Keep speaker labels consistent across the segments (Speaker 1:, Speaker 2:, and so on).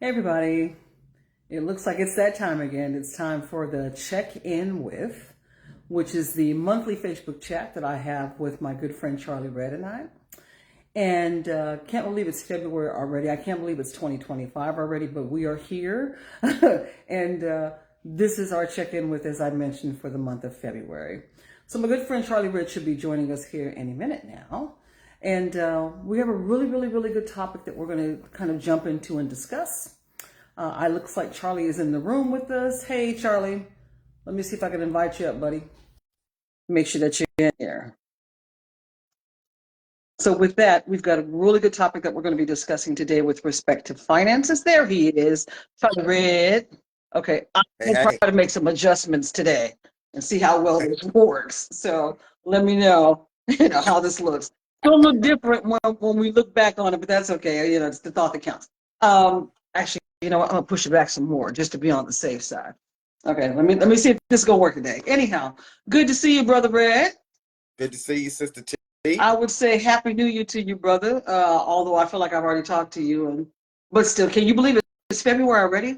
Speaker 1: Hey everybody, it looks like it's that time again. It's time for the check-in with, which is the monthly Facebook chat that I have with my good friend Charlie Red and I. And can't believe it's February already. I can't believe it's 2025 already, but we are here. and this is our check-in with, as I mentioned, for the month of February. So my good friend Charlie Red should be joining us here any minute now. And we have a really good topic that we're going to kind of jump into and discuss. It looks like Charlie is in the room with us. Hey, Charlie. Let me see if I can invite you up, buddy. Make sure that you're in here. So with that, we've got a really good topic that we're going to be discussing today with respect to finances. There he is, Charlie Red. Okay, I'm
Speaker 2: Hey,
Speaker 1: going to
Speaker 2: hey.
Speaker 1: try to make some adjustments today and see how well this works. So let me know, how this looks. It'll look different when we look back on it, but that's okay. It's the thought that counts. Actually, what? I'm gonna push it back some more just to be on the safe side. Okay, let me see if this is gonna work today. Anyhow, good to see you, brother Red.
Speaker 2: Good to see you, Sister T.
Speaker 1: I would say Happy New Year to you, brother. Although I feel like I've already talked to you, but still, can you believe it? It's February already.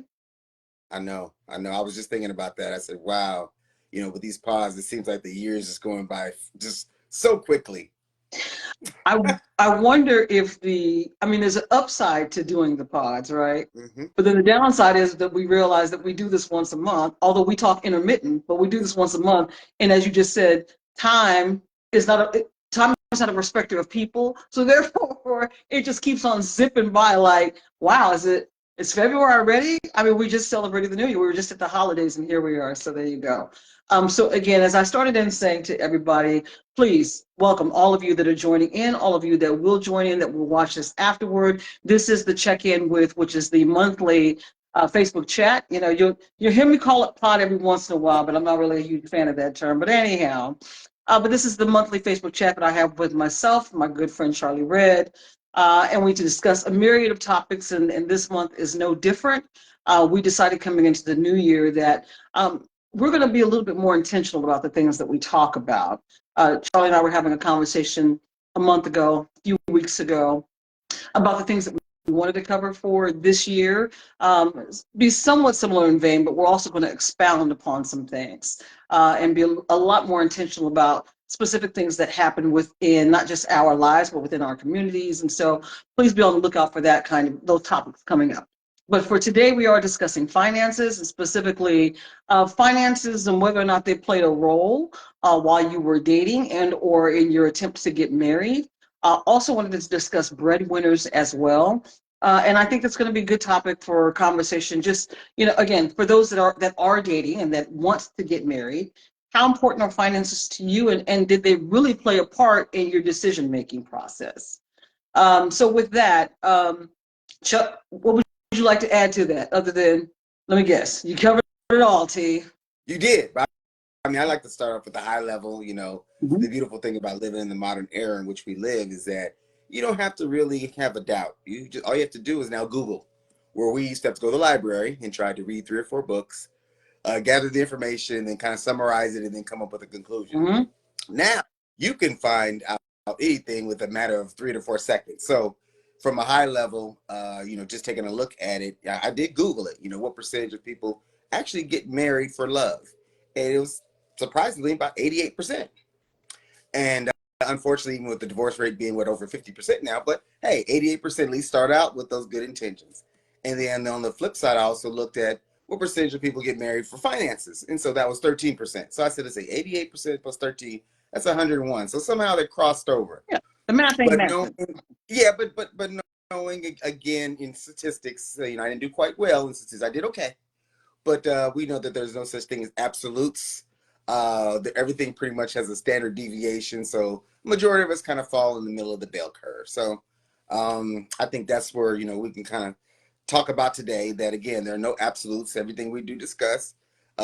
Speaker 2: I know. I was just thinking about that. I said, wow, with these pods, it seems like the years is going by just so quickly.
Speaker 1: I wonder if there's an upside to doing the pods, right?
Speaker 2: Mm-hmm.
Speaker 1: But then the downside is that we realize that we do this once a month, although we talk intermittent, but we do this once a month. And as you just said, time time is not a respecter of people. So therefore it just keeps on zipping by like, wow, it's February already? I mean, we just celebrated the new year. We were just at the holidays and here we are. So there you go. So again, as I started in saying to everybody, please welcome all of you that are joining in, all of you that will join in, that will watch this afterward. This is the check-in with, which is the monthly Facebook chat. You'll hear me call it pod every once in a while, but I'm not really a huge fan of that term. But anyhow, but this is the monthly Facebook chat that I have with myself, my good friend Charlie Red, and we discuss a myriad of topics, and this month is no different. We decided coming into the new year that we're going to be a little bit more intentional about the things that we talk about. Charlie and I were having a conversation a month ago, a few weeks ago, about the things that we wanted to cover for this year. Be somewhat similar in vein, but we're also going to expound upon some things and be a lot more intentional about specific things that happen within not just our lives, but within our communities. And so please be on the lookout for those topics coming up. But for today, we are discussing finances, and specifically finances and whether or not they played a role while you were dating and or in your attempts to get married. Also wanted to discuss breadwinners as well. And I think that's going to be a good topic for conversation. Just, again, for those that are dating and that want to get married, how important are finances to you, and did they really play a part in your decision-making process? So with that, Chuck, what would you like to add to that other than, let me guess, you covered it all, T.
Speaker 2: You did. I mean, I like to start off with the high level.
Speaker 1: Mhm.
Speaker 2: The beautiful thing about living in the modern era in which we live is that you don't have to really have a doubt. All you have to do is now Google, where we used to have to go to the library and try to read 3 or 4 books, gather the information, and then kind of summarize it, and then come up with a conclusion.
Speaker 1: Mhm.
Speaker 2: Now you can find out anything with a matter of 3 to 4 seconds. So from a high level, just taking a look at it, I did Google it. What percentage of people actually get married for love? And it was surprisingly about 88%. And unfortunately, even with the divorce rate being over 50% now, but hey, 88% at least start out with those good intentions. And then on the flip side, I also looked at what percentage of people get married for finances. And so that was 13%. So I said, let's say 88% plus 13, that's 101. So somehow they crossed over.
Speaker 1: Yeah, the math ain't
Speaker 2: But
Speaker 1: math.
Speaker 2: no, yeah, but knowing again in statistics, I didn't do quite well in statistics. I did okay. But we know that there's no such thing as absolutes. Everything pretty much has a standard deviation. So majority of us kind of fall in the middle of the bell curve. So I think that's where, we can kind of talk about today that, again, there are no absolutes. Everything we do discuss,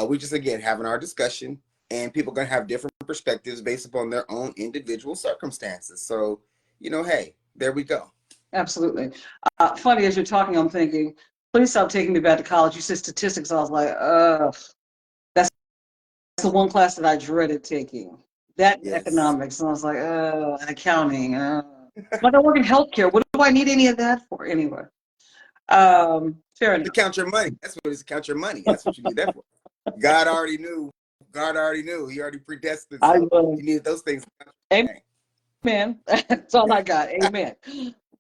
Speaker 2: we just, again, having our discussion, and people are going to have different perspectives based upon their own individual circumstances. So, hey, there we go.
Speaker 1: Absolutely. Funny, as you're talking, I'm thinking, please stop taking me back to college. You said statistics. I was like, that's the one class that I dreaded taking. That
Speaker 2: Yes.
Speaker 1: economics. And I was like, and accounting. But I work in healthcare. What do I need any of that for anyway? Fair
Speaker 2: To
Speaker 1: enough.
Speaker 2: count your money. That's what it is. Count your money. That's what you need that for. God already knew. God already knew. He already predestined.
Speaker 1: I
Speaker 2: So
Speaker 1: will.
Speaker 2: you needed those things.
Speaker 1: Amen. That's all I got. Amen.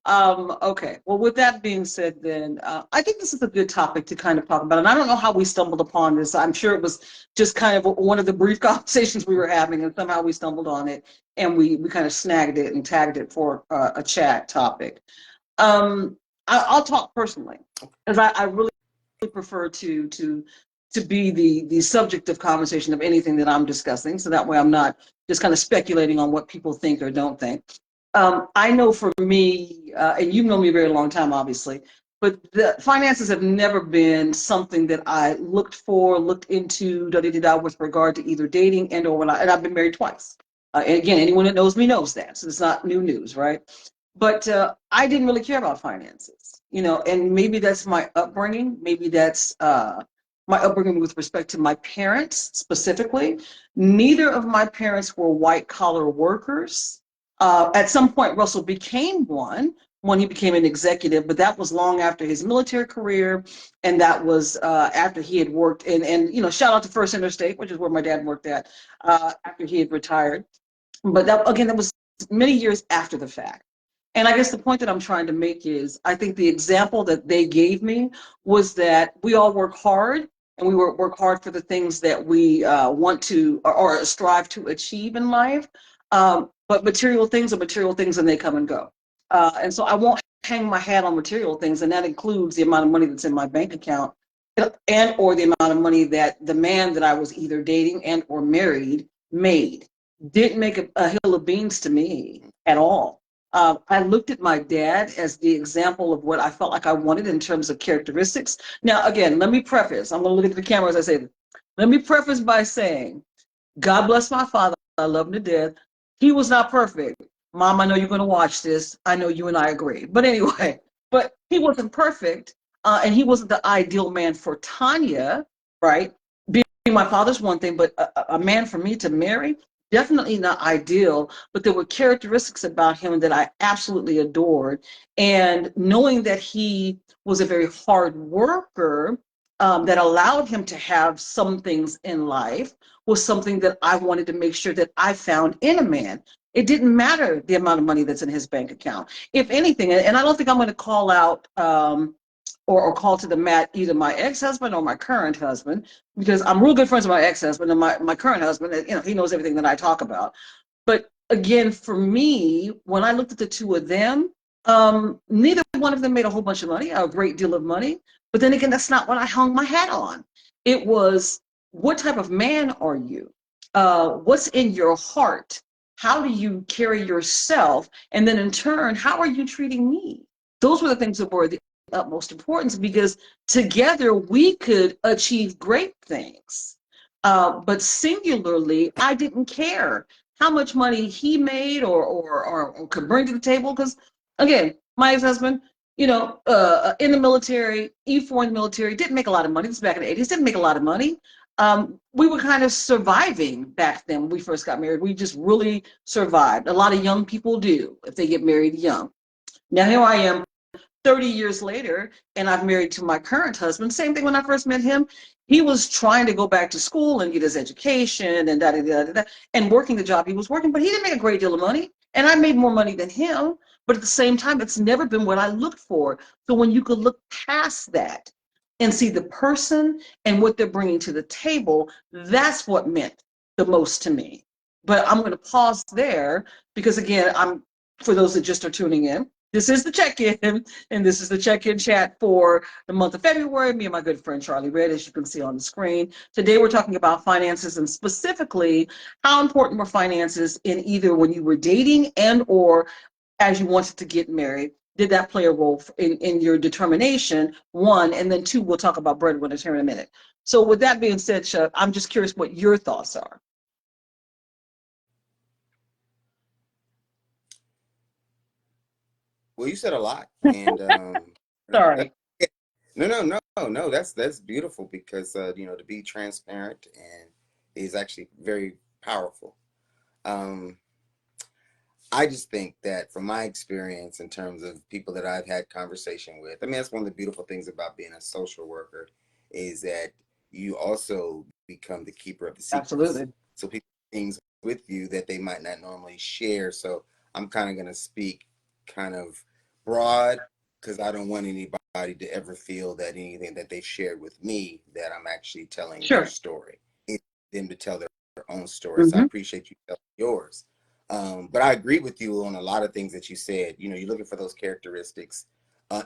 Speaker 1: Okay. Well, with that being said, then I think this is a good topic to kind of talk about. And I don't know how we stumbled upon this. I'm sure it was just kind of one of the brief conversations we were having, and somehow we stumbled on it, and we kind of snagged it and tagged it for a chat topic. I'll talk personally, because I really prefer to be the subject of conversation of anything that I'm discussing, so that way I'm not just kind of speculating on what people think or don't think. I know for me, and you've known me a very long time, obviously, but the finances have never been something that I looked into, with regard to either dating and or and I've been married twice. And again, anyone that knows me knows that, so it's not new news, right? But I didn't really care about finances, and maybe that's my upbringing. Maybe that's my upbringing with respect to my parents specifically. Neither of my parents were white collar workers. At some point, Russell became one when he became an executive, but that was long after his military career, and that was after he had worked shout out to First Interstate, which is where my dad worked at after he had retired. But that was many years after the fact. And I guess the point that I'm trying to make is I think the example that they gave me was that we all work hard, and we work hard for the things that we want to or strive to achieve in life. But material things are material things, and they come and go. And so I won't hang my hat on material things, and that includes the amount of money that's in my bank account and or the amount of money that the man that I was either dating and or married made. Didn't make a hill of beans to me at all. I looked at my dad as the example of what I felt like I wanted in terms of characteristics. Now, again, let me preface, I'm going to look at the camera as I say this. Let me preface by saying, God bless my father. I love him to death. He was not perfect. Mom, I know you're going to watch this. I know you and I agree. But anyway, but he wasn't perfect. And he wasn't the ideal man for Tanya, right? Being my father's one thing, but a man for me to marry, definitely not ideal. But there were characteristics about him that I absolutely adored. And knowing that he was a very hard worker, that allowed him to have some things in life was something that I wanted to make sure that I found in a man. It didn't matter the amount of money that's in his bank account. If anything, and I don't think I'm going to call out or call to the mat either my ex-husband or my current husband, because I'm real good friends with my ex-husband, and my current husband, he knows everything that I talk about. But again, for me, when I looked at the two of them, neither one of them made a whole bunch of money, a great deal of money. But then again, that's not what I hung my hat on. It was, what type of man are you? What's in your heart? How do you carry yourself? And then in turn, how are you treating me? Those were the things that were the utmost importance, because together we could achieve great things. But singularly, I didn't care how much money he made or could bring to the table. Because again, my ex-husband, in the military, E4 in the military, didn't make a lot of money. This was back in the 80s, didn't make a lot of money. We were kind of surviving back then when we first got married. We just really survived. A lot of young people do if they get married young. Now here I am 30 years later, and I've married to my current husband. Same thing when I first met him. He was trying to go back to school and get his education and and working the job he was working, but he didn't make a great deal of money. And I made more money than him. But at the same time, it's never been what I looked for. So when you could look past that and see the person and what they're bringing to the table, that's what meant the most to me. But I'm going to pause there because, again, for those that just are tuning in, this is the check-in, and this is the check-in chat for the month of February. Me and my good friend Charlie Red, as you can see on the screen. Today we're talking about finances, and specifically how important were finances in either when you were dating and or as you wanted to get married. Did that play a role in your determination? One, and then two, we'll talk about breadwinners here in a minute. So with that being said, Chuck, I'm just curious what your thoughts are.
Speaker 2: Well, you said a lot, and
Speaker 1: Sorry.
Speaker 2: no. That's beautiful because to be transparent and is actually very powerful. I just think that from my experience in terms of people that I've had conversation with, I mean, that's one of the beautiful things about being a social worker is that you also become the keeper of the secrets.
Speaker 1: Absolutely.
Speaker 2: So people do things with you that they might not normally share. So I'm kind of going to speak kind of broad because I don't want anybody to ever feel that anything that they've shared with me that I'm actually telling their
Speaker 1: Sure.
Speaker 2: story. It's them to tell their own story. So I
Speaker 1: Hmm.
Speaker 2: appreciate you telling yours. But I agree with you on a lot of things that you said. You know, you're looking for those characteristics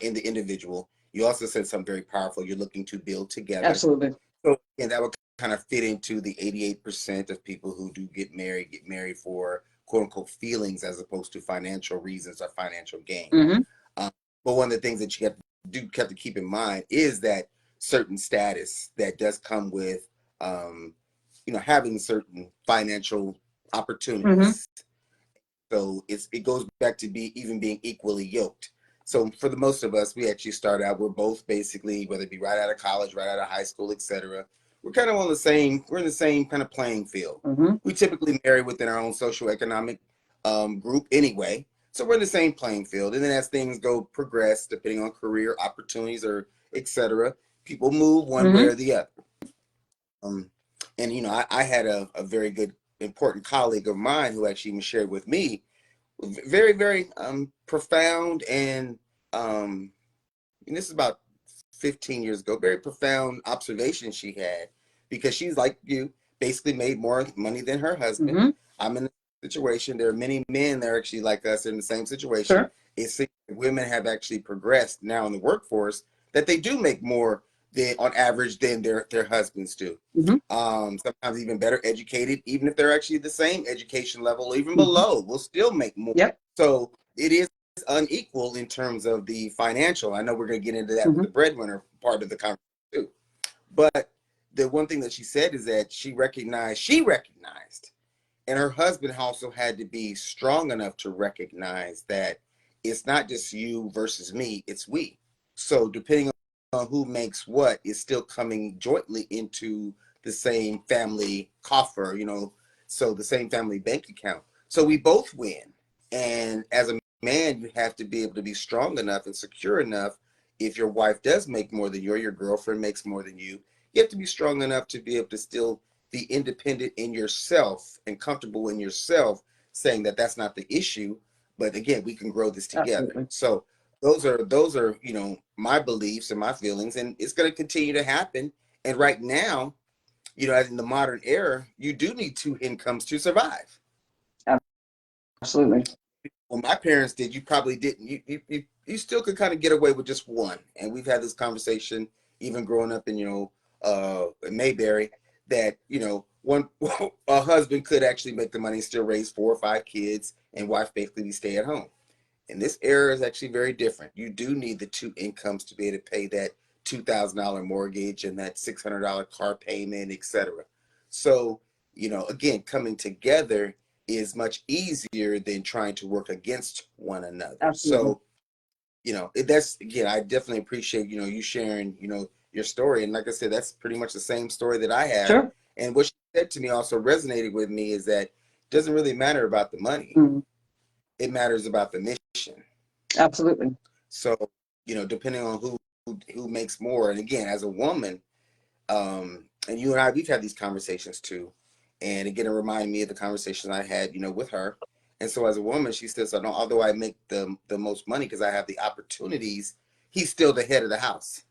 Speaker 2: in the individual. You also said something very powerful. You're looking to build together.
Speaker 1: Absolutely.
Speaker 2: So, and that would kind of fit into the 88% of people who do get married for quote unquote feelings as opposed to financial reasons or financial gain.
Speaker 1: Hmm.
Speaker 2: Um, but one of the things that you have to keep in mind is that certain status that does come with, having certain financial
Speaker 1: Hmm.
Speaker 2: opportunities. So it goes back to even being equally yoked. So for the most of us, we actually start out, we're both basically, whether it be right out of college, right out of high school, etc. We're kind of we're in the same kind of playing field.
Speaker 1: Hmm.
Speaker 2: We typically marry within our own socioeconomic group anyway. So we're in the same playing field. And then as things progress, depending on career opportunities or etc., people move one way
Speaker 1: Hmm.
Speaker 2: or the other. Um, and I had a very good, important colleague of mine who actually even shared with me very, very profound um, and this is about 15 years ago, very profound observation she had because she's like you, basically made more money than her husband.
Speaker 1: Hmm.
Speaker 2: I'm in a situation, there are many men that are actually like us in the same situation.
Speaker 1: Sure.
Speaker 2: It's women have actually progressed now in the workforce that they do make more than on average than their husbands do.
Speaker 1: Hmm.
Speaker 2: Sometimes even better educated, even if they're actually the same education level, even
Speaker 1: Hmm.
Speaker 2: below, will still make more.
Speaker 1: Yep.
Speaker 2: So it is unequal in terms of the financial. I know we're going to get into that with
Speaker 1: Hmm.
Speaker 2: the breadwinner part of the conversation too. But the one thing that she said is that she recognized, and her husband also had to be strong enough to recognize that it's not just you versus me, it's we. So depending on who makes what is still coming jointly into the same family coffer, so the same family bank account. So we both win. And as a man, you have to be able to be strong enough and secure enough. If your wife does make more than you, or your girlfriend makes more than you have to be strong enough to be able to still be independent in yourself and comfortable in yourself, saying that that's not the issue. But again, we can grow this together.
Speaker 1: Absolutely.
Speaker 2: So those are my beliefs and my feelings, and it's going to continue to happen. And right now, as in the modern era, you do need two incomes to survive.
Speaker 1: Absolutely.
Speaker 2: Well, my parents did. You probably didn't. You still could kind of get away with just one. And we've had this conversation even growing up in Mayberry that one a husband could actually make the money and still raise 4 or 5 kids, and wife basically stay at home. And this era is actually very different. You do need the two incomes to be able to pay that $2,000 mortgage and that $600 car payment, etc. So, again, coming together is much easier than trying to work against one another.
Speaker 1: Absolutely.
Speaker 2: So, that's again, I definitely appreciate, you sharing, your story. And like I said, that's pretty much the same story that I have.
Speaker 1: Sure.
Speaker 2: And what she said to me also resonated with me is that it doesn't really matter about the money.
Speaker 1: Hmm.
Speaker 2: It matters about the mission.
Speaker 1: Absolutely.
Speaker 2: So, depending on who makes more, and again, as a woman, and you and I, we've had these conversations too, and again, it reminded me of the conversations I had, with her. And so, as a woman, she says, "No, although I make the most money because I have the opportunities, he's still the head of the house."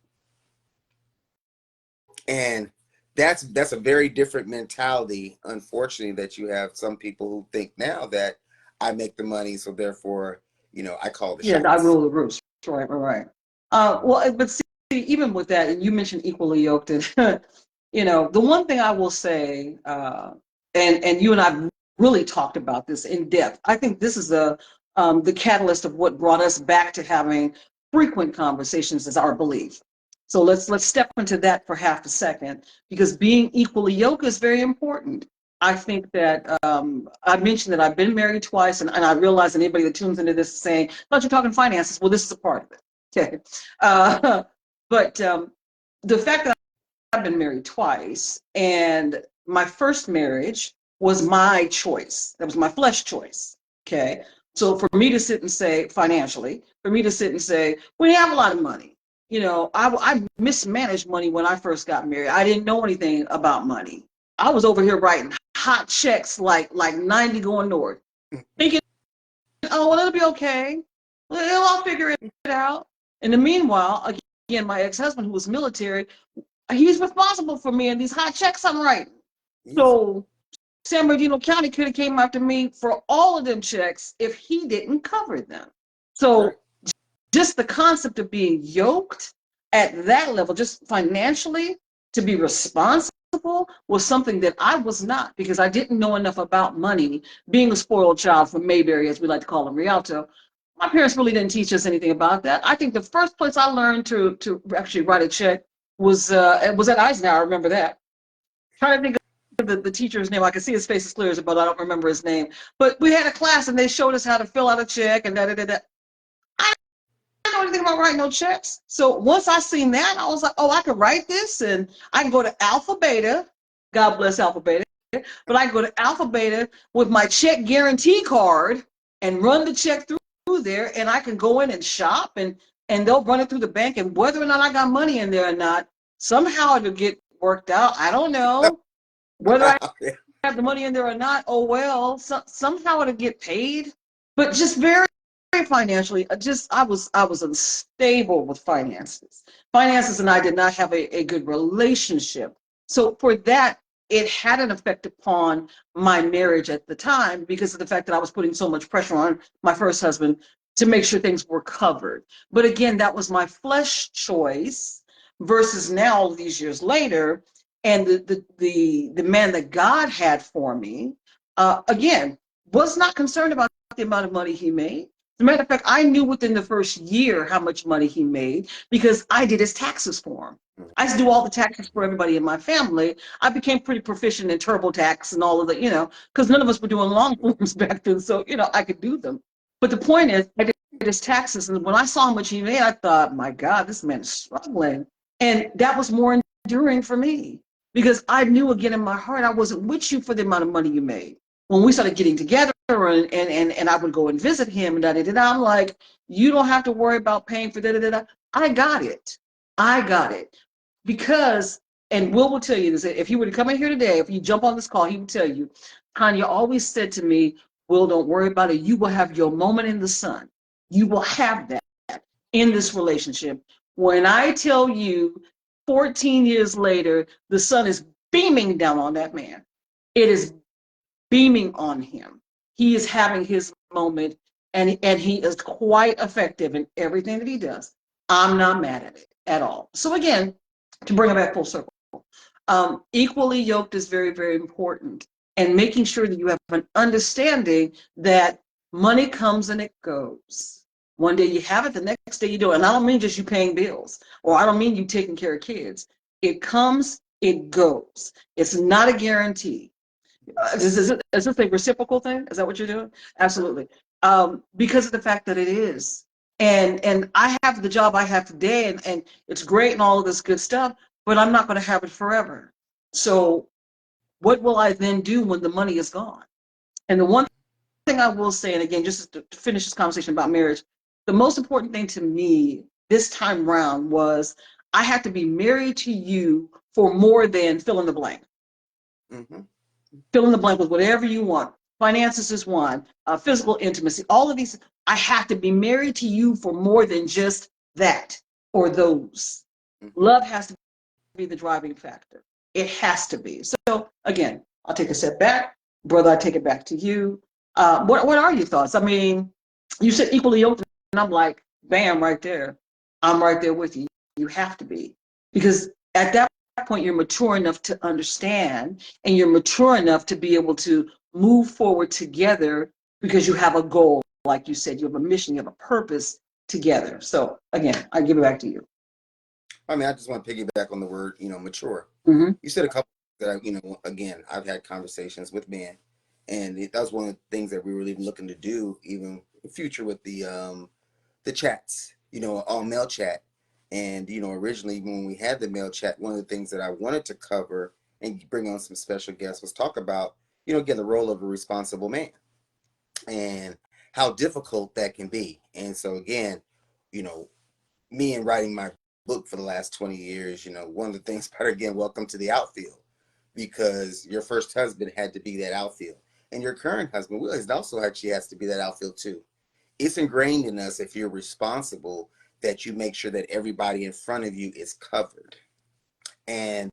Speaker 2: And that's a very different mentality, unfortunately, that you have some people who think now that I make the money, so therefore, I call the
Speaker 1: Yeah, I
Speaker 2: shots.
Speaker 1: rule the roost. Right, right, right. Well, but see, even with that, and you mentioned equally yoked, and the one thing I will say, and you and I really talked about this in depth. I think this is the catalyst of what brought us back to having frequent conversations is our belief. So let's step into that for half a second, because being equally yoked is very important. I think that I mentioned that I've been married twice, and I realize anybody that tunes into this is saying, "But you're talking finances." Well, this is a part of it. Okay, but the fact that I've been married twice, and my first marriage was my choice. That was my flesh choice. Okay. So for me to sit and say financially, for me to sit and say, we have a lot of money. You know, I mismanaged money when I first got married. I didn't know anything about money. I was over here writing hot checks like 90 going north, thinking, oh, well, it'll be okay. Well, I'll figure it out. In the meanwhile, again, my ex-husband, who was military, he's responsible for me and these hot checks I'm writing.
Speaker 2: Easy.
Speaker 1: So San Bernardino County could have came after me for all of them checks if he didn't cover them.
Speaker 2: Right.
Speaker 1: So just the concept of being yoked at that level, just financially, to be responsible was something that I was not, because I didn't know enough about money. Being a spoiled child from Mayberry, as we like to call them, Rialto, my parents really didn't teach us anything about that. I think the first place I learned to actually write a check was at Eisenhower. I remember that. Trying to think of the teacher's name. I can see his face is clear as a, but I don't remember his name. But we had a class and they showed us how to fill out a check and da da da da. I didn't know anything about writing no checks. So once I seen that, I was like, oh, I can write this and I can go to Alpha Beta. God bless Alpha Beta. But I can go to Alpha Beta with my check guarantee card and run the check through there, and I can go in and shop and they'll run it through the bank, and whether or not I got money in there or not, somehow it'll get worked out. I don't know whether I have the money in there or not. Oh well, somehow it'll get paid. But just very financially, just I was unstable with finances, and I did not have a good relationship. So for that, it had an effect upon my marriage at the time, because of the fact that I was putting so much pressure on my first husband to make sure things were covered. But again, that was my flesh choice, versus now, all these years later, and the man that God had for me, again, was not concerned about the amount of money he made. As a matter of fact, I knew within the first year how much money he made, because I did his taxes for him. I used to do all the taxes for everybody in my family. I became pretty proficient in TurboTax and all of the, because none of us were doing long forms back then, so I could do them. But the point is, I did his taxes, and when I saw how much he made, I thought, my God, this man is struggling, and that was more enduring for me, because I knew again in my heart I wasn't with you for the amount of money you made. When we started getting together, and I would go and visit him and I'm like, you don't have to worry about paying for da. I got it. I got it. Because, and Will tell you this, if he were to come in here today, if you jump on this call, he would tell you, Tanya always said to me, Will, don't worry about it. You will have your moment in the sun. You will have that in this relationship. When I tell you 14 years later, the sun is beaming down on that man. It is beaming on him. He is having his moment, and he is quite effective in everything that he does. I'm not mad at it at all. So again, to bring it back full circle, equally yoked is very, very important. And making sure that you have an understanding that money comes and it goes. One day you have it, the next day you don't. And I don't mean just you paying bills, or I don't mean you taking care of kids. It comes, it goes. It's not a guarantee. Is this a reciprocal thing? Is that what you're doing? Absolutely. Because of the fact that it is. And I have the job I have today, and it's great and all of this good stuff, but I'm not going to have it forever. So what will I then do when the money is gone? And the one thing I will say, and again, just to finish this conversation about marriage, the most important thing to me this time round was I had to be married to you for more than fill in the blank.
Speaker 2: Mm-hmm.
Speaker 1: Fill in the blank with whatever you want. Finances is one, physical intimacy, all of these. I have to be married to you for more than just that or those.
Speaker 2: Mm-hmm.
Speaker 1: Love has to be the driving factor. It has to be. So again, I'll take a step back. Brother, I take it back to you. What are your thoughts? I mean, you said equally yoked, and I'm like, bam, right there. I'm right there with you. You have to be. Because at that point, you're mature enough to understand, and you're mature enough to be able to move forward together, because you have a goal. Like you said, you have a mission, you have a purpose together. So again, I give it back to you.
Speaker 2: I mean, I just want to piggyback on the word, mature.
Speaker 1: Mm-hmm.
Speaker 2: You said a couple that again, I've had conversations with men, and that was one of the things that we were even looking to do, even in the future, with the chats, all male chat. And originally when we had the male chat, one of the things that I wanted to cover and bring on some special guests was talk about, again, the role of a responsible man. And how difficult that can be. And so again, you know, me and writing my book for the last 20 years, you know, one of the things about, again, welcome to the outfield, because your first husband had to be that outfield. And your current husband, Will, is also actually has to be that outfield too. It's ingrained in us, if you're responsible, that you make sure that everybody in front of you is covered. And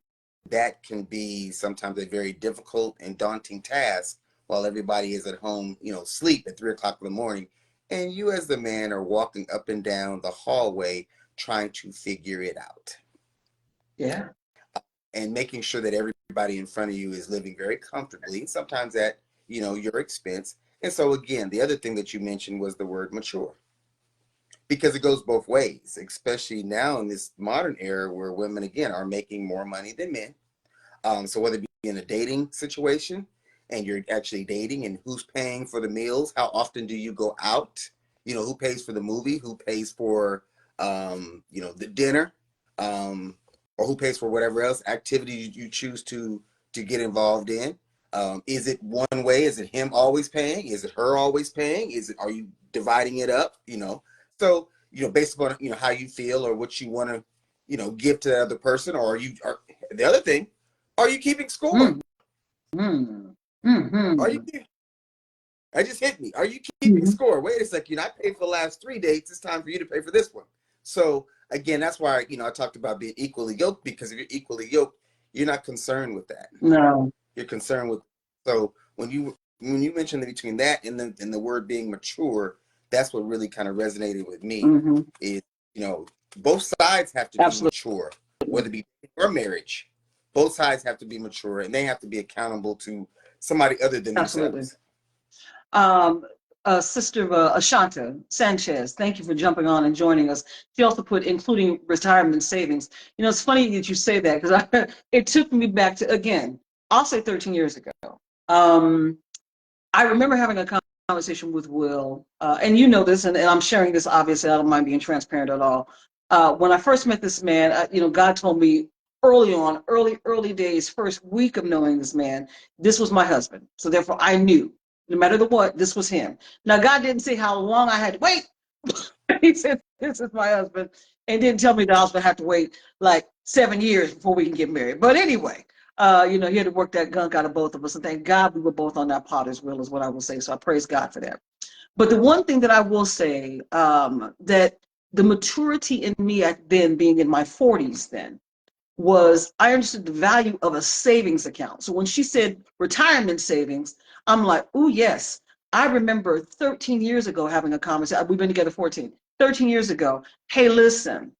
Speaker 2: that can be sometimes a very difficult and daunting task while everybody is at home, you know, sleep at 3 o'clock in the morning. And you as the man are walking up and down the hallway trying to figure it out.
Speaker 1: Yeah.
Speaker 2: And making sure that everybody in front of you is living very comfortably, sometimes at, you know, your expense. And so again, the other thing that you mentioned was the word mature, because it goes both ways, especially now in this modern era where women again are making more money than men. So whether it be in a dating situation and you're actually dating, and who's paying for the meals, how often do you go out, you know, who pays for the movie, who pays for you know, the dinner, or who pays for whatever else activity you choose to get involved in. Is it one way? Is it him always paying? Is it her always paying? Are you dividing it up? You know, so, you know, based upon, you know, how you feel or what you want to, you know, give to the other person, or the other thing, are you keeping score?
Speaker 1: Mm. Mm-hmm.
Speaker 2: Are you keeping, that just hit me. Are you keeping
Speaker 1: Mm-hmm.
Speaker 2: score? Wait a second, you know, I paid for the last 3 dates. It's time for you to pay for this one. So again, that's why, you know, I talked about being equally yoked, because if you're equally yoked, you're not concerned with that.
Speaker 1: No.
Speaker 2: You're concerned with, so when you mentioned between that and the word being mature, that's what really kind of resonated with me.
Speaker 1: Mm-hmm.
Speaker 2: Is, you know, both sides have to be
Speaker 1: Absolutely.
Speaker 2: mature, whether it be or marriage. Both sides have to be mature, and they have to be accountable to somebody other than
Speaker 1: Absolutely.
Speaker 2: themselves.
Speaker 1: Sister Ashanta Sanchez, thank you for jumping on and joining us. She also put including retirement savings. You know, it's funny that you say that, because it took me back to, again, I'll say 13 years ago. I remember having a conversation with Will, and you know this, and I'm sharing this, obviously, I don't mind being transparent at all. When I first met this man, you know, God told me early on, early days, first week of knowing this man, this was my husband. So therefore I knew, no matter the what, this was him. Now, God didn't say how long I had to wait. He said, this is my husband, and didn't tell me that I was gonna have to wait like 7 years before we can get married. But anyway, you know, he had to work that gunk out of both of us, and thank God we were both on that potter's wheel, is what I will say. So I praise God for that. But the one thing that I will say, that the maturity in me at then, being in my 40s then, was I understood the value of a savings account. So when she said retirement savings, I'm like, oh yes. I remember 13 years ago having a conversation. We've been together 13 years ago. Hey, listen,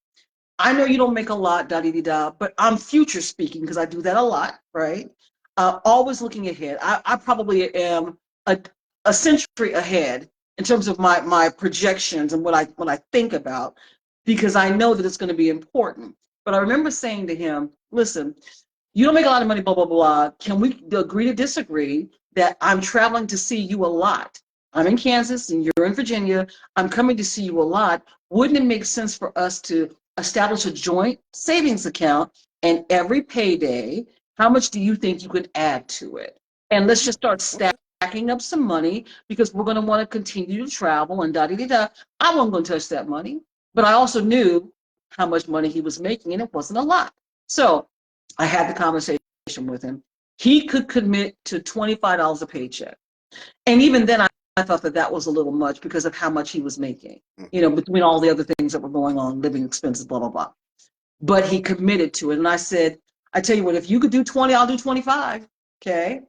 Speaker 1: I know you don't make a lot, da da da da, but I'm future speaking, because I do that a lot, right? Always looking ahead. I probably am a century ahead in terms of my projections and what I think about, because I know that it's going to be important. But I remember saying to him, listen, you don't make a lot of money, blah, blah, blah. Can we agree to disagree that I'm traveling to see you a lot? I'm in Kansas and you're in Virginia. I'm coming to see you a lot. Wouldn't it make sense for us to establish a joint savings account, and every payday, how much do you think you could add to it? And let's just start
Speaker 2: Okay.
Speaker 1: stacking up some money, because we're going to want to continue to travel and da da da da. I wasn't going to touch that money, but I also knew how much money he was making, and it wasn't a lot. So I had the conversation with him. He could commit to $25 a paycheck. And even then, I thought that that was a little much because of how much he was making, you know, between all the other things that were going on, living expenses, blah, blah, blah. But he committed to it. And I said, I tell you what, if you could do 20, I'll do 25. Okay.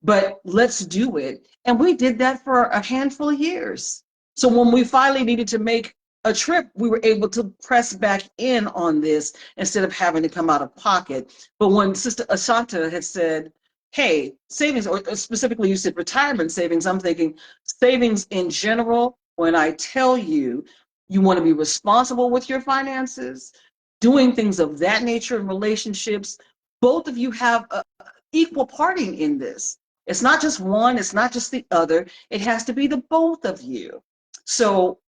Speaker 1: But let's do it. And we did that for a handful of years. So when we finally needed to make a trip, we were able to press back in on this instead of having to come out of pocket. But when Sister Ashanta had said, hey, savings, or specifically you said retirement savings, I'm thinking savings in general. When I tell you, you want to be responsible with your finances, doing things of that nature in relationships, both of you have a equal parting in this. It's not just one, it's not just the other. It has to be the both of you. So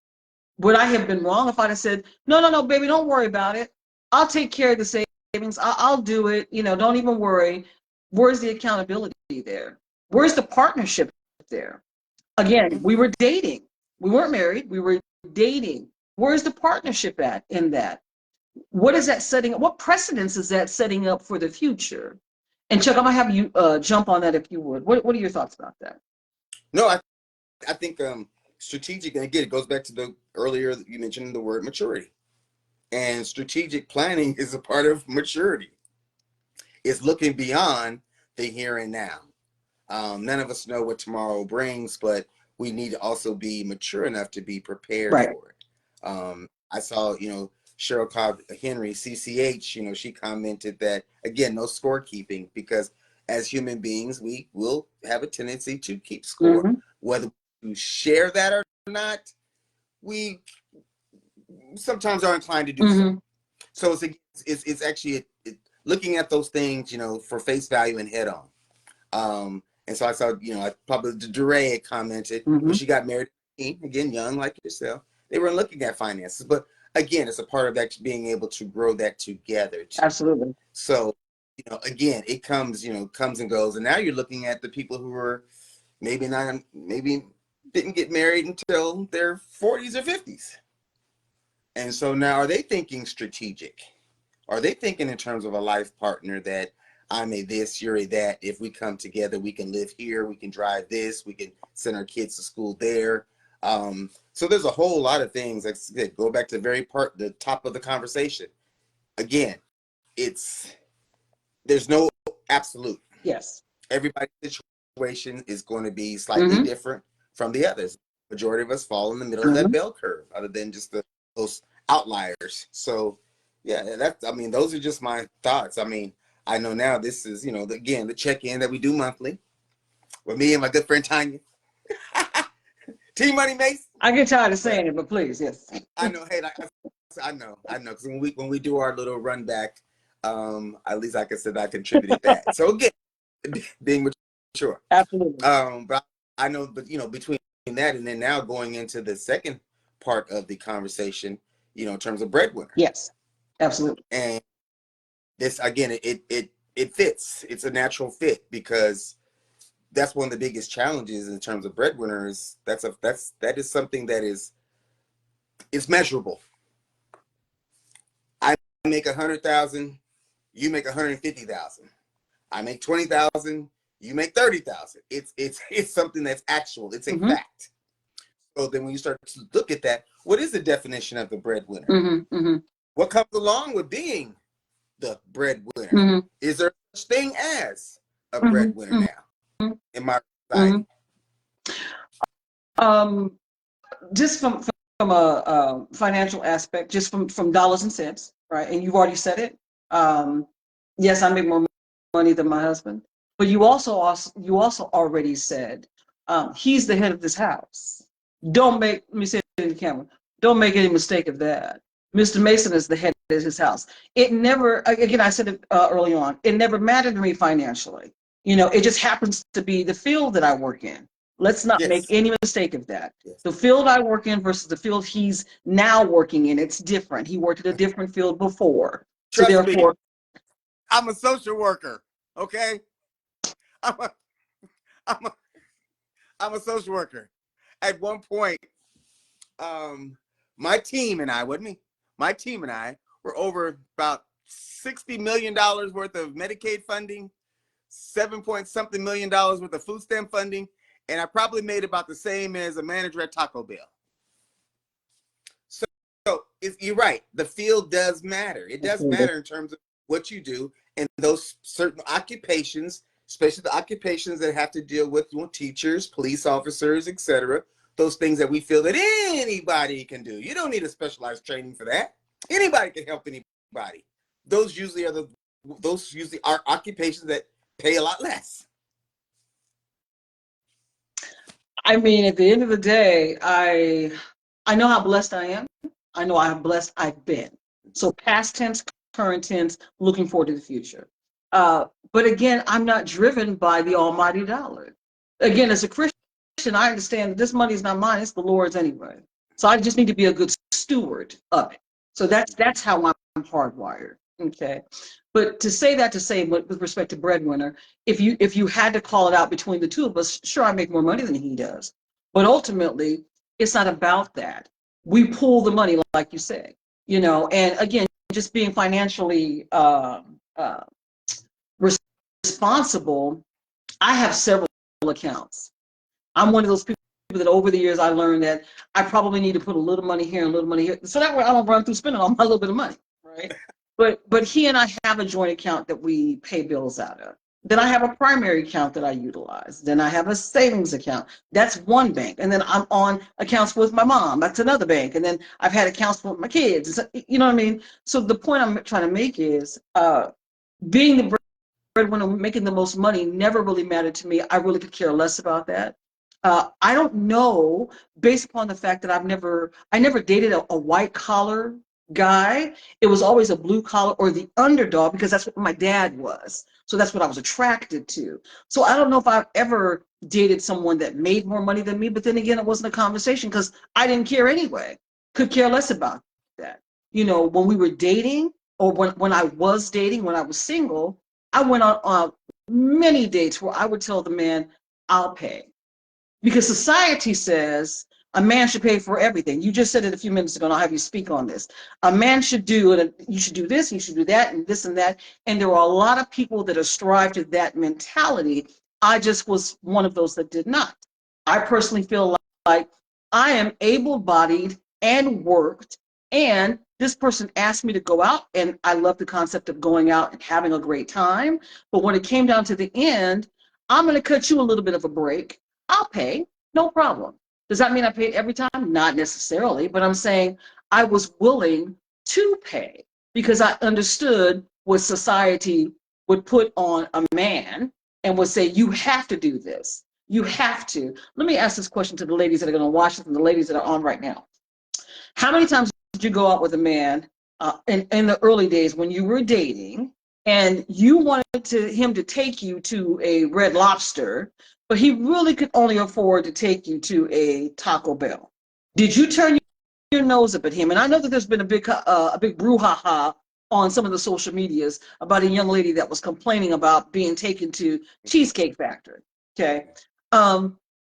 Speaker 1: would I have been wrong if I'd have said, no, no, no, baby, don't worry about it. I'll take care of the savings. I'll do it. You know, don't even worry. Where's the accountability there? Where's the partnership there? Again, we were dating. We weren't married. We were dating. Where's the partnership at in that? What is that setting up? What precedence is that setting up for the future? And Chuck, I'm gonna have you jump on that if you would. What are your thoughts about that?
Speaker 2: No, I think strategic, and again, it goes back to the earlier you mentioned the word maturity. And strategic planning is a part of maturity. It's looking beyond the here and now. None of us know what tomorrow brings, but we need to also be mature enough to be prepared
Speaker 1: Right.
Speaker 2: for it. I saw, Cheryl Cobb Henry, CCH, she commented that, again, no scorekeeping, because as human beings, we will have a tendency to keep score.
Speaker 1: Mm-hmm.
Speaker 2: Whether we share that or not, we sometimes are inclined to do
Speaker 1: Mm-hmm.
Speaker 2: so. So it's actually looking at those things, for face value and head on. And so I saw, probably DeRay had commented
Speaker 1: Mm-hmm.
Speaker 2: when she got married, again, young like yourself, they weren't looking at finances. But again, it's a part of that being able to grow that together too.
Speaker 1: Absolutely.
Speaker 2: So, again, it comes and goes. And now you're looking at the people who are maybe didn't get married until their 40s or 50s. And so now are they thinking strategic? Are they thinking in terms of a life partner that I'm a this, you're a that? If we come together, we can live here, we can drive this, we can send our kids to school there. So there's a whole lot of things. Like I said, go back to the top of the conversation. Again, there's no absolute.
Speaker 1: Yes.
Speaker 2: Everybody's situation is going to be slightly
Speaker 1: Mm-hmm.
Speaker 2: different from the others. Majority of us fall in the middle
Speaker 1: Mm-hmm.
Speaker 2: of that bell curve, other than just those outliers. So yeah, those are just my thoughts. I know now this is, again, the check-in that we do monthly with me and my good friend Tanya. Team Money Mace.
Speaker 1: I get tired of saying it, but please, yes.
Speaker 2: I know. Hey, I know. Because when we do our little run back, at least I can say that I contributed that. So again, being mature.
Speaker 1: Absolutely.
Speaker 2: But I know, between that and then now going into the second part of the conversation, in terms of breadwinner.
Speaker 1: Yes, absolutely.
Speaker 2: And this, again, it fits. It's a natural fit, because that's one of the biggest challenges in terms of breadwinners. That is something that is measurable. I make 100,000, you make 150,000. I make 20,000, you make 30,000. It's something that's actual. It's a
Speaker 1: Mm-hmm.
Speaker 2: fact. So then when you start to look at that, what is the definition of the breadwinner?
Speaker 1: Mm-hmm. Mm-hmm.
Speaker 2: What comes along with being the breadwinner?
Speaker 1: Mm-hmm.
Speaker 2: Is there such thing as a
Speaker 1: Mm-hmm.
Speaker 2: breadwinner
Speaker 1: Mm-hmm.
Speaker 2: now in my society?
Speaker 1: Mm-hmm. Just from a financial aspect, just from dollars and cents, right? And you've already said it. Yes, I make more money than my husband, but you also already said he's the head of this house. Let me say it in the camera. Don't make any mistake of that. Mr. Mason is the head of his house. It never, again, I said it early on, it never mattered to me financially. It just happens to be the field that I work in. Let's not make any mistake of that.
Speaker 2: Yes.
Speaker 1: The field I work in versus the field he's now working in, it's different. He worked in a different field before.
Speaker 2: Trust
Speaker 1: so therefore,
Speaker 2: me, I'm a social worker, okay? I'm a social worker. At one point, my team and I were over about $60 million worth of Medicaid funding, $7-point-something million worth of food stamp funding, and I probably made about the same as a manager at Taco Bell. So you're right. The field does matter. It does matter in terms of what you do, and those certain occupations, especially the occupations that have to deal with teachers, police officers, etc. Those things that we feel that anybody can do. You don't need a specialized training for that. Anybody can help anybody. Those usually are occupations that pay a lot less.
Speaker 1: at the end of the day, I know how blessed I am. I know how blessed I've been. So past tense, current tense, looking forward to the future. But again, I'm not driven by the almighty dollar. Again, as a Christian, I understand that this money is not mine, it's the Lord's anyway. So I just need to be a good steward of it. So that's how I'm hardwired. Okay. But to say with respect to breadwinner, if you had to call it out between the two of us, sure, I make more money than he does. But ultimately, It's not about that. We pull the money, like you said, you know, and again, just being financially responsible. I have several accounts. I'm one of those people that over the years I learned that I probably need to put a little money here and a little money here, so that way I don't run through spending all my little bit of money, right? But he and I have a joint account that we pay bills out of. Then I have a primary account that I utilize. Then I have a savings account. That's one bank. And then I'm on accounts with my mom. That's another bank. And then I've had accounts with my kids. You know what I mean? So the point I'm trying to make is being the breadwinner, making the most money never really mattered to me. I really could care less about that. I don't know, based upon the fact that I never dated a white collar guy. It was always a blue collar or the underdog because that's what my dad was. So that's what I was attracted to. So I don't know if I've ever dated someone that made more money than me, but then again, it wasn't a conversation because I didn't care anyway. Could care less about that. You know, when we were dating or when I was dating, when I was single, I went on many dates where I would tell the man, I'll pay. Because society says a man should pay for everything. You just said it a few minutes ago, and I'll have you speak on this. A man should do it, you should do this, you should do that, and this and that. And there are a lot of people that ascribe to that mentality. I just was one of those that did not. I personally feel like I am able-bodied and worked, and this person asked me to go out, and I love the concept of going out and having a great time. But when it came down to the end, I'm going to cut you a little bit of a break. I'll pay, no problem. Does that mean I paid every time? Not necessarily, but I'm saying I was willing to pay because I understood what society would put on a man and would say, you have to do this. You have to. Let me ask this question to the ladies that are going to watch this and the ladies that are on right now. How many times did you go out with a man in the early days when you were dating and you wanted him to take you to a Red Lobster, but he really could only afford to take you to a Taco Bell? Did you turn your nose up at him? And I know that there's been a big brouhaha on some of the social medias about a young lady that was complaining about being taken to Cheesecake Factory. Okay.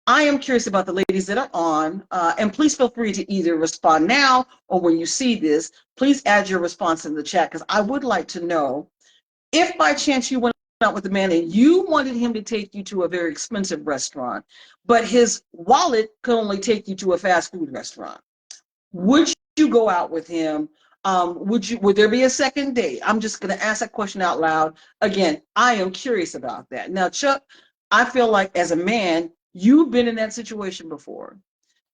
Speaker 1: I am curious about the ladies that are on, and please feel free to either respond now or when you see this, please add your response in the chat because I would like to know if by chance you went out with a man and you wanted him to take you to a very expensive restaurant, but his wallet could only take you to a fast food restaurant. Would you go out with him? Would there be a second date? I'm just going to ask that question out loud. Again, I am curious about that. Now, Chuck, I feel like as a man, you've been in that situation before.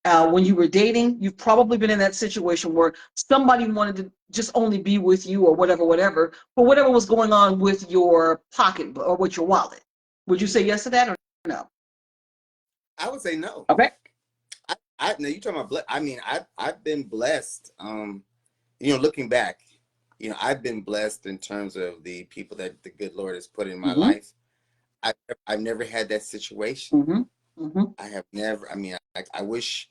Speaker 1: When you were dating, you've probably been in that situation where somebody wanted to just only be with you or whatever, for whatever was going on with your pocket or with your wallet. Would you say yes to that or no?
Speaker 2: I would say no.
Speaker 1: Okay.
Speaker 2: No, you talking about, I mean, I've been blessed. Looking back, I've been blessed in terms of the people that the good Lord has put in my life. I've never had that situation. I have never, I wish,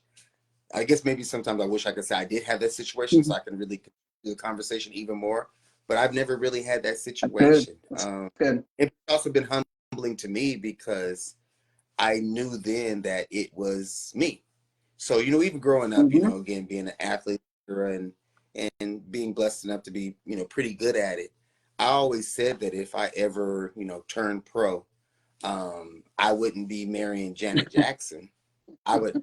Speaker 2: I guess maybe sometimes I wish I could say I did have that situation so I can really do the conversation even more, but I've never really had that situation.
Speaker 1: Good.
Speaker 2: It's also been humbling to me because I knew then that it was me. So, even growing up, again, being an athlete and being blessed enough to be, pretty good at it, I always said that if I ever, turned pro, I wouldn't be marrying Janet Jackson. I would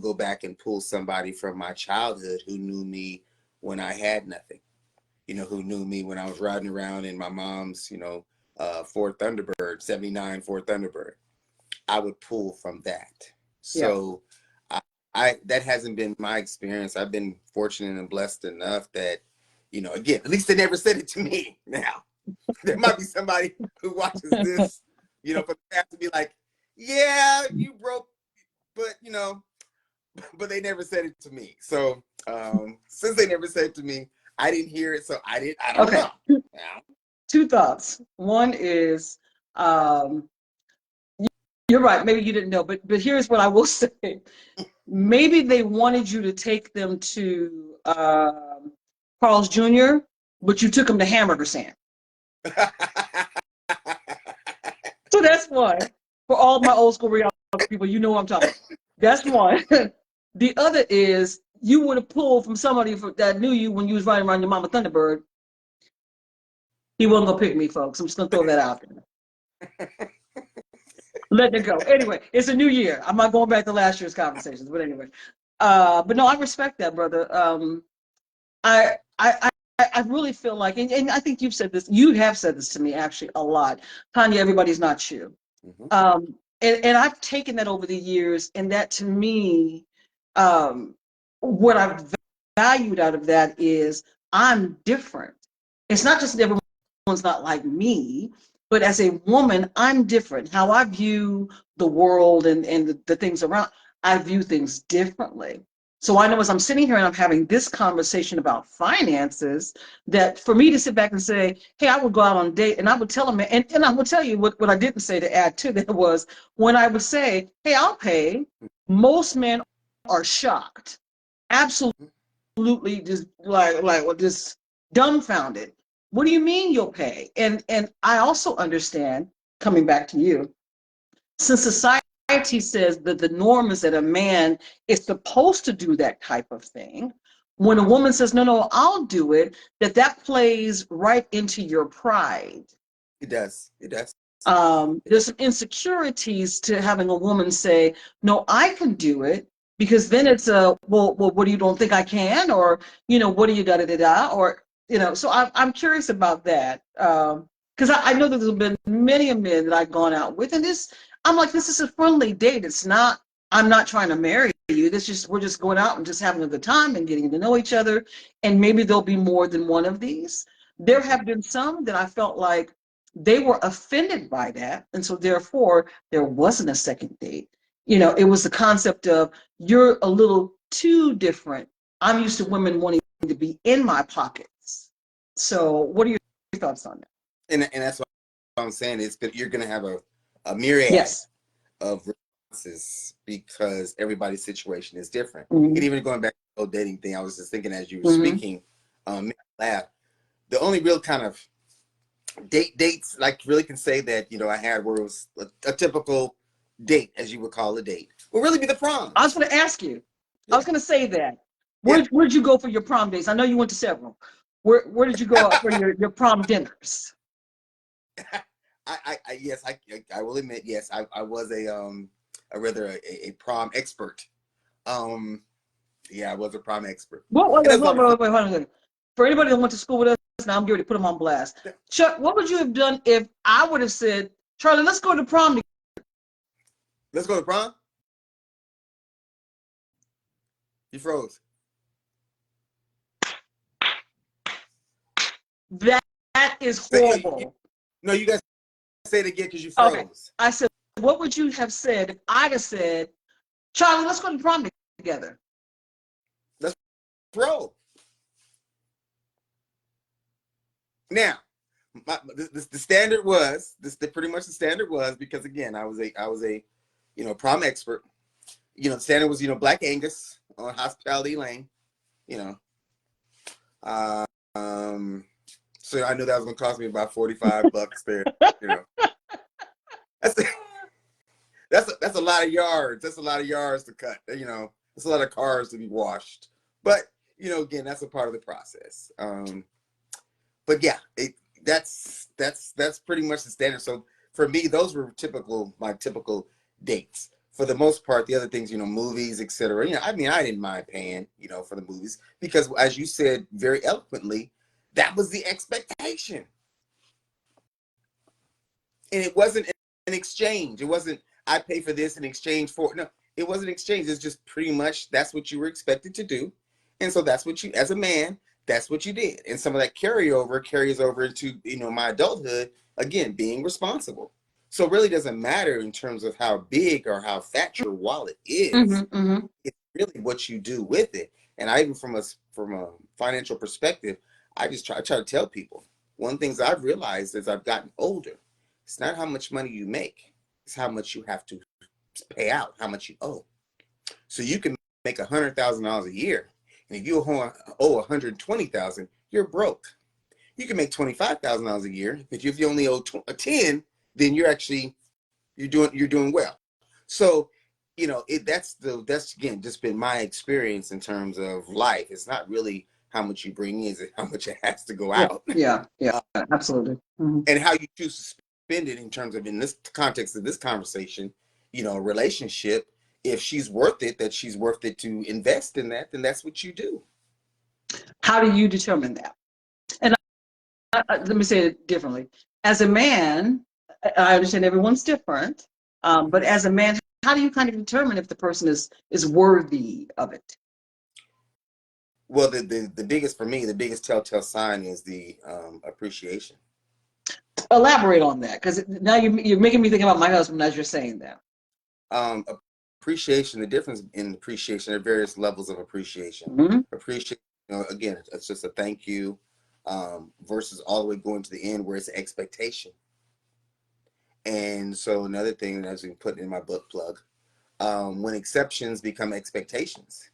Speaker 2: go back and pull somebody from my childhood who knew me when I had nothing, who knew me when I was riding around in my mom's, Ford Thunderbird, 79 Ford Thunderbird. I would pull from that. So that hasn't been my experience. I've been fortunate and blessed enough that, again, at least they never said it to me. Now, there might be somebody who watches this, but they have to be like, yeah, you broke, but they never said it to me. So since they never said it to me, I didn't hear it, so I don't know. Yeah.
Speaker 1: Two thoughts. One is, you're right, maybe you didn't know, but here's what I will say. Maybe they wanted you to take them to Carl's Jr., but you took them to Hamburger Stand. So that's one. For all my old school reality people, you know what I'm talking about. That's one. The other is you would have pulled from somebody that knew you when you was riding around your mama Thunderbird. He wasn't gonna pick me, folks. I'm just gonna throw that out there. Let it go. Anyway, it's a new year. I'm not going back to last year's conversations, but anyway. But no, I respect that, brother. I I I really feel like, and I think you've said this. You have said this to me actually a lot, Tanya. Everybody's not you.
Speaker 2: Mhm.
Speaker 1: And I've taken that over the years, and that to me, what I've valued out of that is I'm different. It's not just that everyone's not like me, but as a woman, I'm different. How I view the world and the things around, I view things differently. So I know as I'm sitting here and I'm having this conversation about finances, that for me to sit back and say, hey, I would go out on a date and I would tell them, and I would tell you what I didn't say to add to that was when I would say, hey, I'll pay, most men are shocked. Absolutely just well, just dumbfounded. What do you mean you'll pay? And I also understand, coming back to you, since society says that the norm is that a man is supposed to do that type of thing, when a woman says, no, no, I'll do it, that plays right into your pride.
Speaker 2: It does. It does.
Speaker 1: There's some insecurities to having a woman say, no, I can do it, because then it's a, well, what do you don't think I can? Or, what do you da da da da? Or, so I'm curious about that. Because I know that there's been many men that I've gone out with, and I'm like, this is a friendly date. It's not, I'm not trying to marry you. We're just going out and just having a good time and getting to know each other. And maybe there'll be more than one of these. There have been some that I felt like they were offended by that. And so therefore, there wasn't a second date. It was the concept of, you're a little too different. I'm used to women wanting to be in my pockets. So what are your thoughts on that?
Speaker 2: And that's what I'm saying is that you're going to have a myriad
Speaker 1: Yes.
Speaker 2: of responses because everybody's situation is different.
Speaker 1: Mm-hmm.
Speaker 2: And even going back to the whole dating thing, I was just thinking as you were
Speaker 1: Mm-hmm.
Speaker 2: speaking, laugh. The only real kind of dates like really can say that I had where it was a typical date, as you would call a date, will really be the prom.
Speaker 1: I was going to ask you. Yeah. I was going to say that. Where'd you go for your prom days? I know you went to several. Where did you go for your prom dinners?
Speaker 2: Yes, I will admit, yes, I was a prom expert. Yeah, I was a prom expert.
Speaker 1: Wait. For anybody that went to school with us, now I'm going to put them on blast. Chuck, what would you have done if I would have said, Charlie, let's go to prom?
Speaker 2: Let's go to prom? You froze.
Speaker 1: That is horrible.
Speaker 2: No, you guys say it again because you froze. Okay.
Speaker 1: I said, what would you have said if I'd have said, Charlie, let's go to prom together?
Speaker 2: Let's roll. Now, the standard was pretty much the standard was, because again, I was a prom expert. The standard was Black Angus on Hospitality Lane. So I knew that was gonna cost me about $45 there. That's a lot of yards. That's a lot of yards to cut. That's a lot of cars to be washed. But again, that's a part of the process. But yeah, that's pretty much the standard. So for me, those were my typical dates. For the most part, the other things, movies, etc. I didn't mind paying, for the movies because, as you said very eloquently, that was the expectation, and it wasn't an exchange. It wasn't I pay for this in exchange for no. It wasn't exchange. It's just pretty much that's what you were expected to do, and so that's what you, as a man, that's what you did. And some of that carries over into my adulthood. Again, being responsible. So it really doesn't matter in terms of how big or how fat your wallet is. Mm-hmm, mm-hmm. It's really what you do with it. And I even from a financial perspective, I try to tell people, one of the things I've realized as I've gotten older, it's not how much money you make, it's how much you have to pay out, how much you owe. So you can make $100,000 a year, and if you owe $120,000, you're broke. You can make $25,000 a year, but if you only owe 10, then you're doing well. So you know, that's again just been my experience in terms of life. It's not really how much you bring in, it's how much it has to go
Speaker 1: Yeah,
Speaker 2: out.
Speaker 1: yeah, absolutely.
Speaker 2: And how you choose to spend it in terms of, in this context of this conversation, you know, a relationship. If she's worth it, that she's worth it to invest in that, then that's what you do.
Speaker 1: How do you determine that? And let me say it differently. As a man, I understand everyone's different, but as a man, how do you kind of determine if the person is worthy of it?
Speaker 2: Well, the biggest, for me, the biggest telltale sign is the appreciation.
Speaker 1: Elaborate on that, because now you're making me think about my husband as you're saying that.
Speaker 2: Um, Appreciation, the difference in appreciation, there are various levels of appreciation.
Speaker 1: Mm-hmm.
Speaker 2: Appreciation, you know, again, it's just a thank you, versus all the way going to the end where it's expectation. And so another thing that I was put in my book plug, when exceptions become expectations.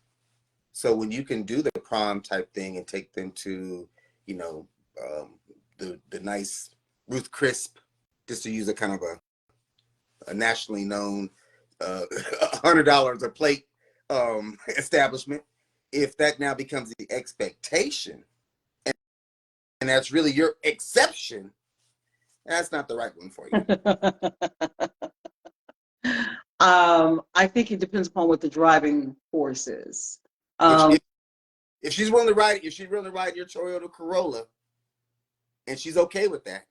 Speaker 2: So when you can do the prom type thing and take them to, you know, the nice Ruth Crisp, just to use a kind of a nationally known $100 a plate establishment, if that now becomes the expectation and that's really your exception, that's not the right one for you.
Speaker 1: I think it depends upon what the driving force is.
Speaker 2: If, if she's willing to ride, if she's willing to ride your Toyota Corolla and she's okay with that,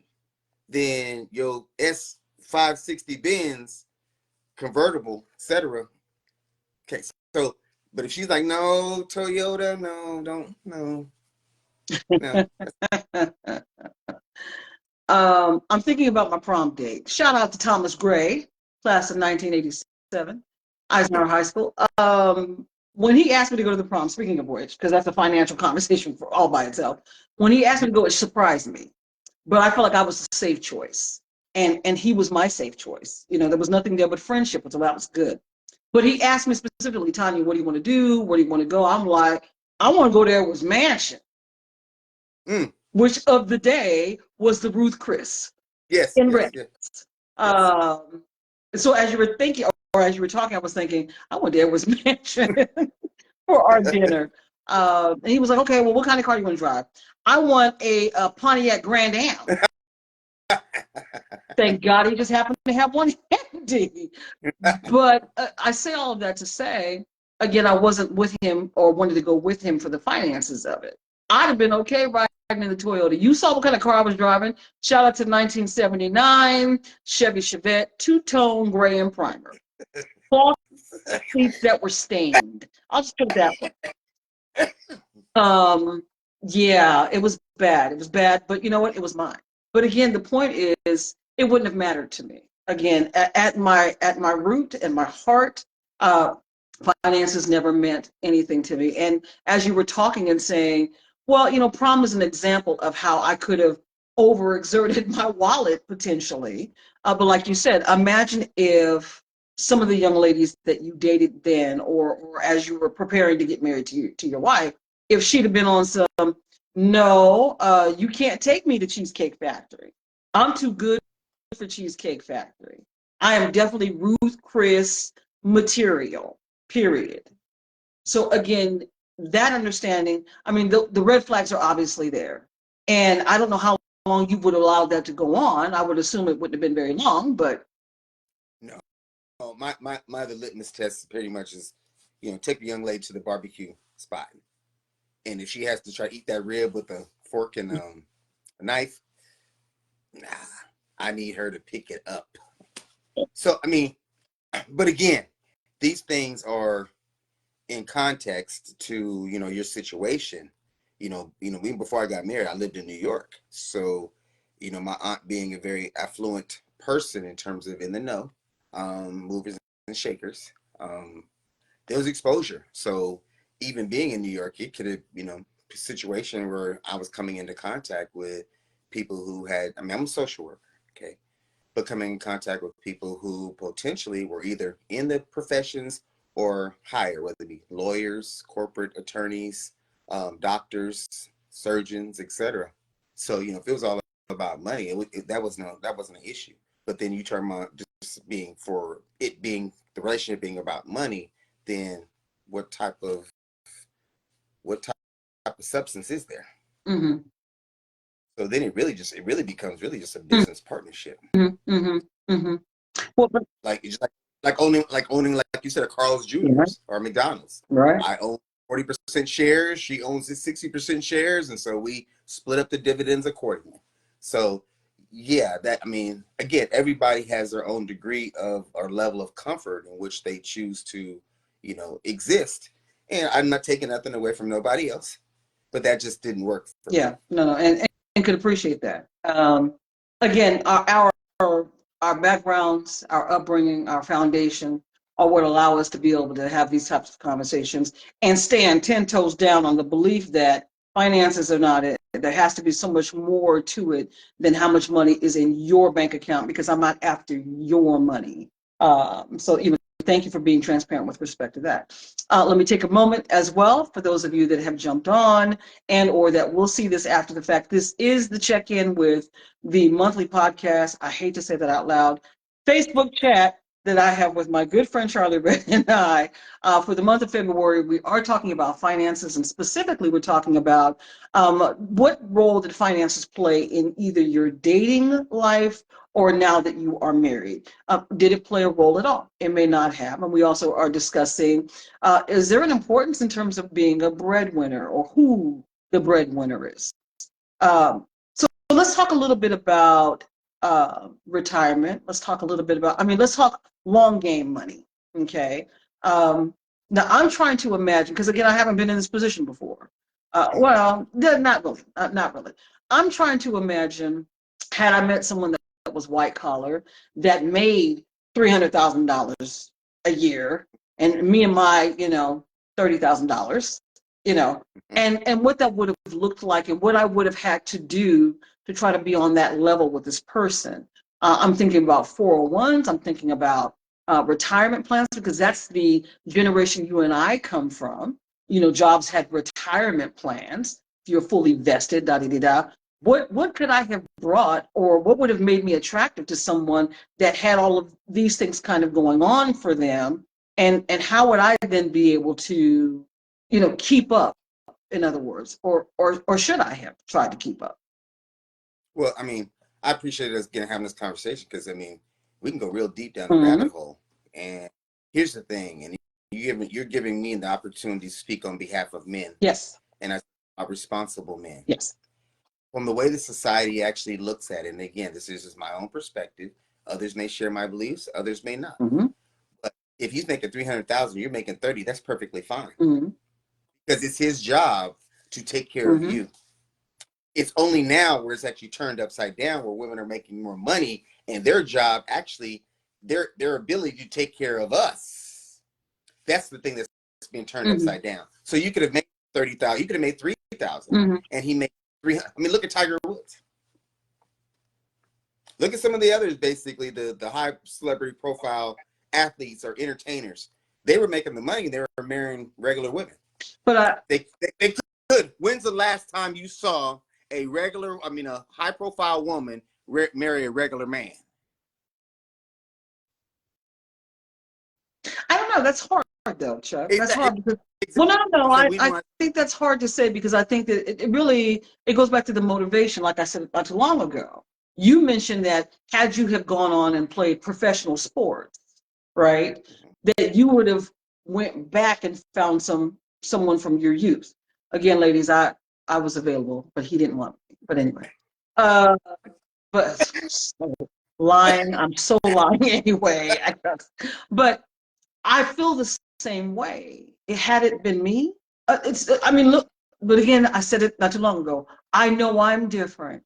Speaker 2: then your S560 Benz convertible, etc. Okay, so but if she's like, no, Toyota, no, don't, no, no.
Speaker 1: I'm thinking about my prom date. Shout out to Thomas Gray, class of 1987, Eisenhower High School. When he asked me to go to the prom, speaking of which, because that's a financial conversation for all by itself, when he asked me to go, it surprised me. But I felt like I was a safe choice. And he was my safe choice. You know, there was nothing there but friendship, so that was good. But he asked me specifically, Tanya, what do you want to do? Where do you want to go? I'm like, I want to go there with mansion. Which of the day was the Ruth Chris
Speaker 2: Yes,
Speaker 1: in
Speaker 2: yes,
Speaker 1: red.
Speaker 2: yes.
Speaker 1: So as you were thinking, or as you were talking, I was thinking, I went there was mansion for our dinner. And he was like, okay, well, what kind of car do you want to drive? I want a Pontiac Grand Am. Thank God he just happened to have one handy. But I say all of that to say, again, I wasn't with him or wanted to go with him for the finances of it. I'd have been okay riding in the Toyota. You saw what kind of car I was driving. Shout out to 1979 Chevy Chevette, two-tone gray and primer. False seats that were stained. I'll just put it that way. Yeah, it was bad. It was bad, but you know what? It was mine. But again, the point is, it wouldn't have mattered to me. Again, at my root and my heart, finances never meant anything to me. And as you were talking and saying, well, you know, prom is an example of how I could have overexerted my wallet potentially. But like you said, imagine if some of the young ladies that you dated then, or as you were preparing to get married to your wife, if she'd have been on some, no, you can't take me to Cheesecake Factory. I'm too good for Cheesecake Factory. I am definitely Ruth Chris material, period. So again, that understanding, I mean, the red flags are obviously there. And I don't know how long you would allow that to go on. I would assume it wouldn't have been very long, but.
Speaker 2: No, my the litmus test pretty much is, you know, take the young lady to the barbecue spot, and if she has to try to eat that rib with a fork and a knife, nah, I need her to pick it up. So I mean, but again, these things are in context to, you know, your situation. Even before I got married, I lived in New York, so you know, my aunt being a very affluent person in terms of in the know, movers and shakers, there was exposure. So even being in New York, it could have, you know, a situation where I was coming into contact with people who had, I mean, I'm a social worker, okay, but coming in contact with people who potentially were either in the professions or higher, whether it be lawyers, corporate attorneys, doctors, surgeons, etc. So, you know, if it was all about money, that wasn't an issue. but then you turn on just being for it being the relationship being about money, then what type of substance is there?
Speaker 1: Mm-hmm.
Speaker 2: So then it really becomes really just a business partnership.
Speaker 1: Mm-hmm. Mm-hmm. Mm-hmm. Well, but,
Speaker 2: Like it's like owning like you said, a Carl's
Speaker 1: yeah,
Speaker 2: Jr.'s or McDonald's.
Speaker 1: right.
Speaker 2: I own 40% shares, she owns the 60% shares, and so we split up the dividends accordingly. So yeah, that I mean, again, everybody has their own degree of or level of comfort in which they choose to, exist. And I'm not taking nothing away from nobody else, but that just didn't work for me.
Speaker 1: Yeah, no, and could appreciate that. Again, our backgrounds, our upbringing, our foundation are what allow us to be able to have these types of conversations and stand 10 toes down on the belief that finances are not it. There has to be so much more to it than how much money is in your bank account, because I'm not after your money. So even thank you for being transparent with respect to that. Let me take a moment as well for those of you that have jumped on and or that will see this after the fact. This is the check-in with the monthly podcast. I hate to say that out loud. Facebook chat that I have with my good friend Charlie Red and I for the month of February. We are talking about finances, and specifically we're talking about what role did finances play in either your dating life or now that you are married. Did it play a role at all? It may not have. And we also are discussing, is there an importance in terms of being a breadwinner, or who the breadwinner is? So let's talk a little bit about retirement. Let's talk a little bit about, let's talk long game money, okay? Now I'm trying to imagine, because again, I haven't been in this position before. Well, not really, not really. I'm trying to imagine, had I met someone that was white collar, that made $300,000 a year, and me and my, $30,000, and what that would have looked like, and what I would have had to do to try to be on that level with this person. I'm thinking about 401s. I'm thinking about retirement plans, because that's the generation you and I come from. Jobs had retirement plans. If you're fully vested, da da da da. What could I have brought, or what would have made me attractive to someone that had all of these things kind of going on for them, and how would I then be able to, keep up? In other words, or should I have tried to keep up?
Speaker 2: Well, I mean, I appreciate us having this conversation, because I mean, we can go real deep down the
Speaker 1: Mm-hmm.
Speaker 2: rabbit hole. And here's the thing, and you're giving me the opportunity to speak on behalf of men.
Speaker 1: Yes.
Speaker 2: And are responsible men.
Speaker 1: Yes.
Speaker 2: From the way the society actually looks at it, and again, this is just my own perspective. Others may share my beliefs, others may not.
Speaker 1: Mm-hmm.
Speaker 2: But if he's making 300,000, you're making 30, that's perfectly fine.
Speaker 1: Mm-hmm.
Speaker 2: Because it's his job to take care
Speaker 1: Mm-hmm.
Speaker 2: of you. It's only now where it's actually turned upside down, where women are making more money, and their job actually, their ability to take care of us. That's the thing that's being turned
Speaker 1: Mm-hmm.
Speaker 2: upside down. So you could have made 30,000, you could have made 3,000,
Speaker 1: Mm-hmm.
Speaker 2: and he made 300. I mean, look at Tiger Woods. Look at some of the others, basically the high celebrity profile athletes or entertainers. They were making the money, and they were marrying regular women.
Speaker 1: But
Speaker 2: They could. When's the last time you saw a high profile woman marry a regular man?
Speaker 1: I don't know. That's hard though, Chuck. That's
Speaker 2: Exactly.
Speaker 1: hard because, well, no.
Speaker 2: So
Speaker 1: I think that's hard to say, because I think that it goes back to the motivation. Like I said not too long ago, you mentioned that had you have gone on and played professional sports, right, that you would have went back and found someone from your youth. Again, ladies, I was available, but he didn't want me. But anyway, but lying. I'm so lying anyway. But I feel the same way. Had it been me, look, but again, I said it not too long ago. I know I'm different.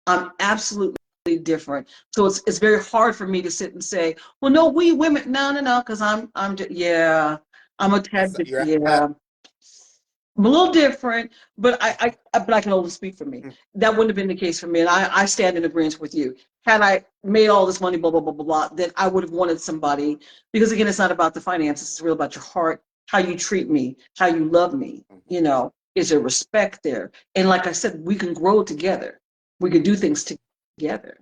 Speaker 1: I'm absolutely different. So it's very hard for me to sit and say, well, no, we women, no, because yeah, I'm a tad bit, yeah. I'm a little different, but I can only speak for me. That wouldn't have been the case for me, and I stand in agreement with you. Had I made all this money, blah blah blah blah blah, then I would have wanted somebody, because again, it's not about the finances. It's real about your heart, how you treat me, how you love me. Is there respect there? And like I said, we can grow together. We can do things together.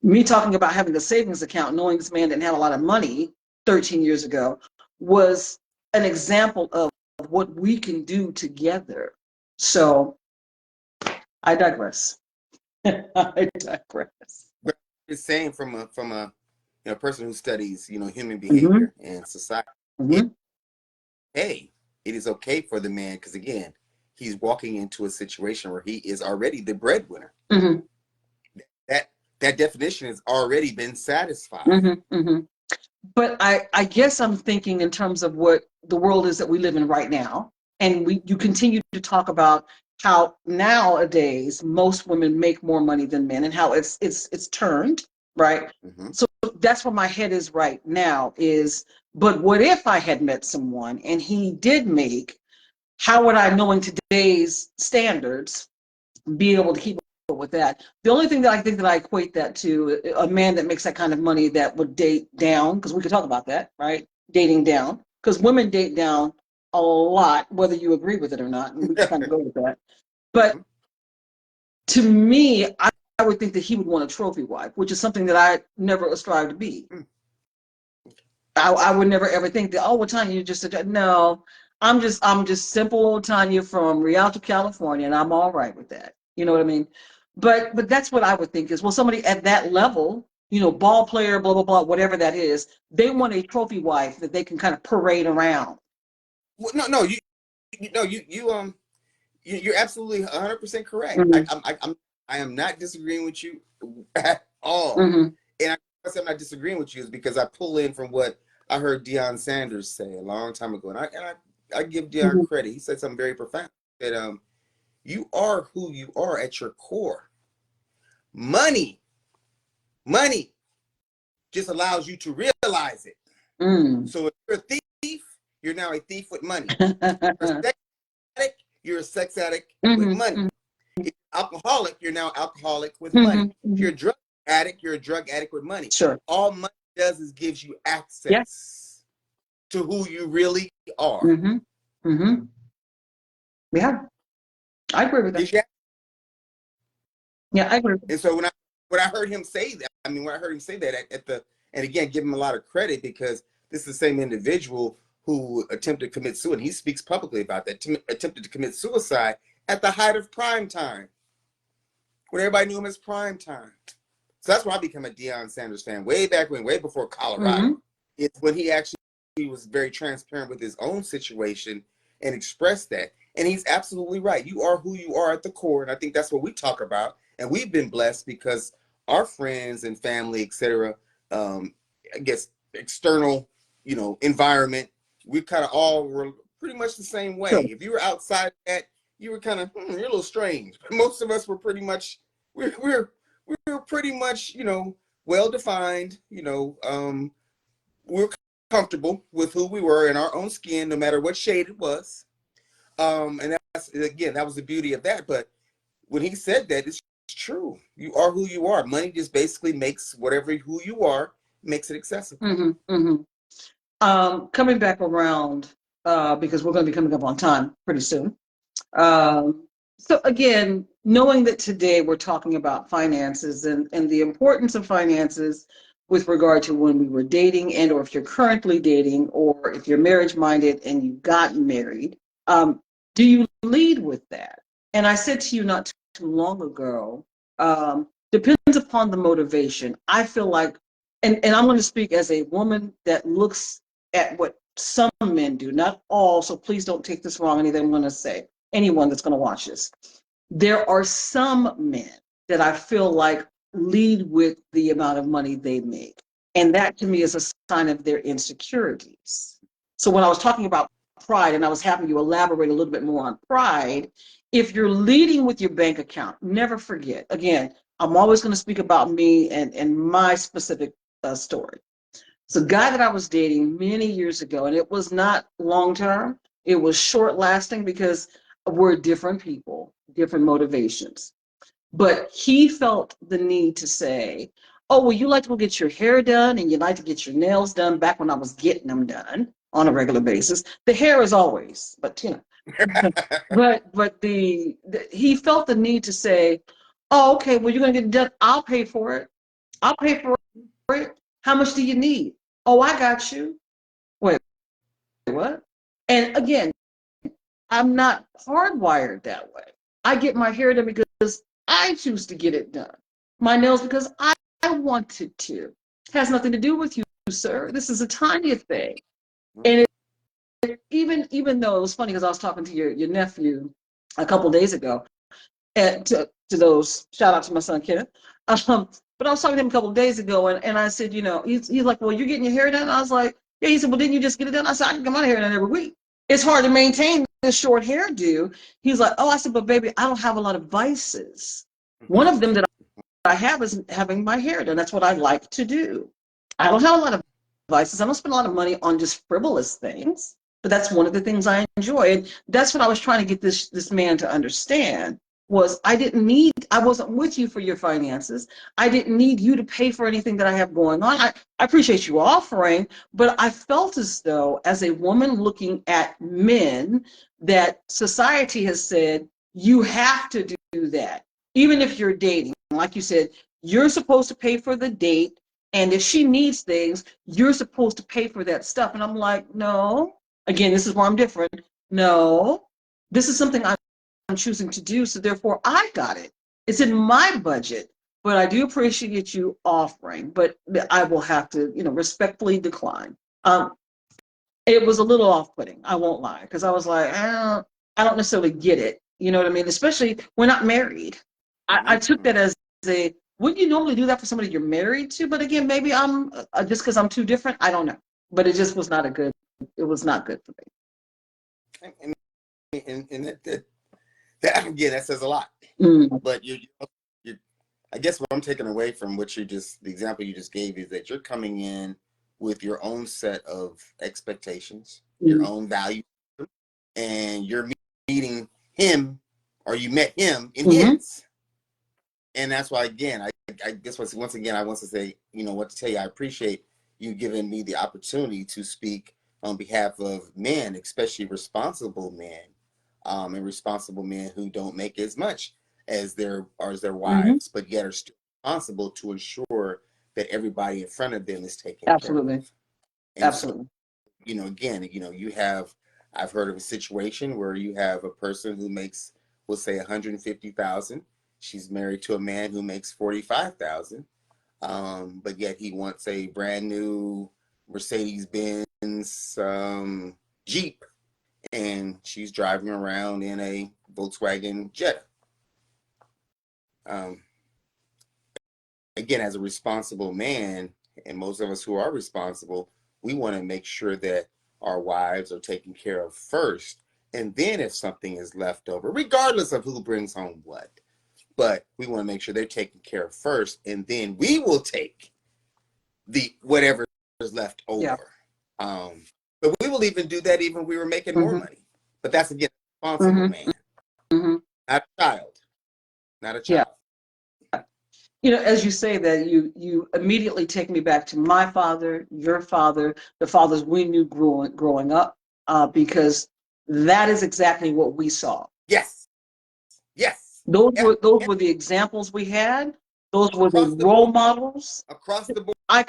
Speaker 1: Me talking about having a savings account, knowing this man didn't have a lot of money 13 years ago, was an example of what we can do together. So I digress. I digress.
Speaker 2: But it's saying from a person who studies human
Speaker 1: Mm-hmm.
Speaker 2: behavior and society.
Speaker 1: Mm-hmm.
Speaker 2: Hey, it is okay for the man because again, he's walking into a situation where he is already the breadwinner.
Speaker 1: Mm-hmm.
Speaker 2: That definition has already been satisfied.
Speaker 1: Mm-hmm. Mm-hmm. But I guess I'm thinking in terms of what the world is that we live in right now. And you continue to talk about how nowadays most women make more money than men and how it's turned, right?
Speaker 2: Mm-hmm.
Speaker 1: So that's where my head is right now is, but what if I had met someone and he did make, how would I, knowing today's standards, be able to keep up with that? The only thing that I think that I equate that to, a man that makes that kind of money that would date down, because we could talk about that, right? Dating down, because women date down a lot, whether you agree with it or not, and we can kind of go with that. But to me, I would think that he would want a trophy wife, which is something that I never aspired to be. I would never ever think that, oh, well, Tanya, you're just no. I'm just simple old Tanya from Rialto, California, and I'm all right with that. You know what I mean? But that's what I would think is, well, somebody at that level, ball player, blah blah blah, whatever that is, they want a trophy wife that they can kind of parade around.
Speaker 2: Well, no, you're absolutely 100% correct.
Speaker 1: Mm-hmm.
Speaker 2: I am not disagreeing with you at all.
Speaker 1: Mm-hmm.
Speaker 2: And I'm not disagreeing with you is because I pull in from what I heard Deion Sanders say a long time ago, and I give Deion
Speaker 1: Mm-hmm.
Speaker 2: credit. He said something very profound. That you are who you are at your core. Money just allows you to realize it.
Speaker 1: Mm.
Speaker 2: So if you're a thief, you're now a thief with money. If you're a sex addict, you're a sex addict with
Speaker 1: Mm-hmm.
Speaker 2: money. If you're alcoholic, you're now alcoholic with
Speaker 1: Mm-hmm.
Speaker 2: money. If you're a drug addict, you're a drug addict with money.
Speaker 1: Sure.
Speaker 2: All money does is gives you access
Speaker 1: Yes.
Speaker 2: to who you really are.
Speaker 1: Mm-hmm. Mm-hmm. Yeah, I agree with that. Yeah, I agree.
Speaker 2: And so when I heard him say that, when I heard him say that and again, give him a lot of credit because this is the same individual who attempted to commit suicide. He speaks publicly about that, attempted to commit suicide at the height of prime time, when everybody knew him as prime time. So that's why I became a Deion Sanders fan way back when, way before Colorado. Mm-hmm. It's when he was very transparent with his own situation and expressed that. And he's absolutely right. You are who you are at the core. And I think that's what we talk about. And we've been blessed because our friends and family, et cetera, I guess external, environment, we kind of all were pretty much the same way. Sure. If you were outside that, you were kind of, you're a little strange. But most of us were pretty much, we're pretty much, well-defined, we're comfortable with who we were in our own skin, no matter what shade it was. And that was the beauty of that. But when he said that, it's true. You are who you are. Money just basically makes who you are, makes it accessible.
Speaker 1: Mm-hmm, mm-hmm. Coming back around, because we're going to be coming up on time pretty soon. So again, knowing that today we're talking about finances and the importance of finances with regard to when we were dating and or if you're currently dating or if you're marriage minded and you got married, do you lead with that? And I said to you not too long ago, depends upon the motivation. I feel like, and I'm going to speak as a woman that looks at what some men do, not all, so please don't take this wrong, anything I'm going to say, anyone that's going to watch this. There are some men that I feel like lead with the amount of money they make. And that to me is a sign of their insecurities. So when I was talking about pride, and I was having you elaborate a little bit more on pride, if you're leading with your bank account, never forget, again, I'm always going to speak about me and my specific story. It's a guy that I was dating many years ago, and it was not long-term. It was short-lasting because we're different people, different motivations. But he felt the need to say, oh, well, you like to go get your hair done and you like to get your nails done back when I was getting them done on a regular basis. The hair is always, but but he felt the need to say, oh, okay, well, you're going to get it done. I'll pay for it. I'll pay for it. How much do you need? Oh, I got you. Wait, what? And again, I'm not hardwired that way. I get my hair done because I choose to get it done. My nails because I wanted to. It has nothing to do with you, sir. This is a tiny thing. And even though it was funny because I was talking to your nephew a couple days ago, and to those, shout out to my son Kenneth. But I was talking to him a couple of days ago, and I said, he's like, well, you're getting your hair done? And I was like, yeah. He said, well, didn't you just get it done? I said, I can get my hair done every week. It's hard to maintain this short hairdo. He's like, oh, I said, but baby, I don't have a lot of vices. One of them that I have is having my hair done. That's what I like to do. I don't have a lot of vices. I don't spend a lot of money on just frivolous things, but that's one of the things I enjoy. And that's what I was trying to get this man to understand was I wasn't with you for your finances. I didn't need you to pay for anything that I have going on. I appreciate you offering, but I felt as though as a woman looking at men that society has said, you have to do that. Even if you're dating, like you said, you're supposed to pay for the date. And if she needs things, you're supposed to pay for that stuff. And I'm like, no. Again, this is where I'm different. No, this is something I'm choosing to do. So therefore, I got it. It's in my budget. But I do appreciate you offering. But I will have to, respectfully decline. It was a little off-putting. I won't lie, because I was like, I don't necessarily get it. You know what I mean? Especially we're not married. I took that as wouldn't you normally do that for somebody you're married to? But again, maybe I'm just because I'm too different. I don't know. But it just was not it was not good for me.
Speaker 2: And that again, that says a lot. But I guess what I'm taking away from the example you just gave is that you're coming in with your own set of expectations, your own value, and you're meeting him, or you met him in his. And that's why, again, I guess once again, I want to say, what to tell you. I appreciate you giving me the opportunity to speak on behalf of men, especially responsible men, and responsible men who don't make as much as their wives, but yet are still responsible to ensure that everybody in front of them is taken care of.
Speaker 1: Absolutely.
Speaker 2: So, again, I've heard of a situation where you have a person who makes, we'll say, $150,000. She's married to a man who makes $45,000, but yet he wants a brand new Mercedes-Benz Jeep, and she's driving around in a Volkswagen Jetta. Again, as a responsible man, and most of us who are responsible, we want to make sure that our wives are taken care of first, and then if something is left over, regardless of who brings home what. But we want to make sure they're taken care of first, and then we will take whatever is left over. Yeah. But we will even do that even if we were making more money. But that's, again, a responsible man, not a child. Not a child.
Speaker 1: Yeah. As you say that, you immediately take me back to my father, your father, the fathers we knew growing up, because that is exactly what we saw.
Speaker 2: Yes. Yes.
Speaker 1: Those were the examples we had. Those were the role models.
Speaker 2: Across the board.
Speaker 1: I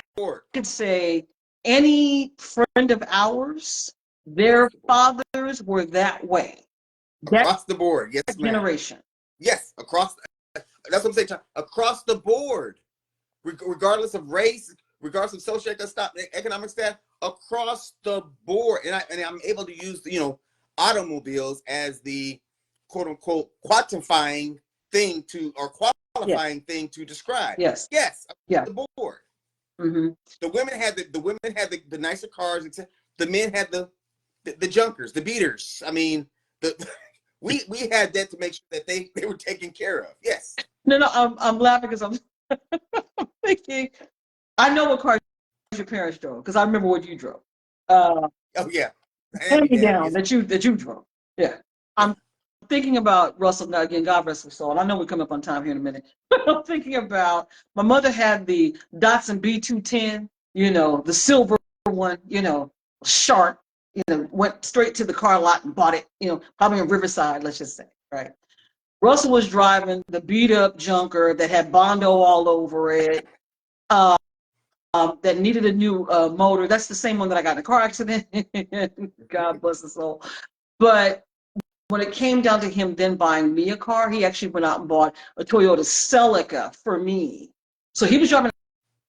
Speaker 1: could say any friend of ours, their fathers were that way.
Speaker 2: Across the board. Yes, ma'am.
Speaker 1: Generation.
Speaker 2: Yes, that's what I'm saying. Across the board, regardless of race, regardless of socioeconomic status, across the board. And I'm able to use automobiles as the quote unquote quantifying thing qualifying thing to describe.
Speaker 1: Yes.
Speaker 2: The board. The women had the nicer cars. The men had the junkers, the beaters. I mean, we had that to make sure that they were taken care of. Yes.
Speaker 1: No, I'm laughing because I'm thinking, I know what cars your parents drove because I remember what you drove.
Speaker 2: Oh yeah.
Speaker 1: Hand-me-down that you drove. Yeah. I'm thinking about Russell, now again, God rest his soul. And I know we're coming up on time here in a minute. I'm thinking about, my mother had the Datsun B210, the silver one, sharp, went straight to the car lot and bought it, probably in Riverside, let's just say, right? Russell was driving the beat up junker that had Bondo all over it. that needed a new motor. That's the same one that I got in a car accident. God bless his soul. But when it came down to him then buying me a car, he actually went out and bought a Toyota Celica for me. So he was driving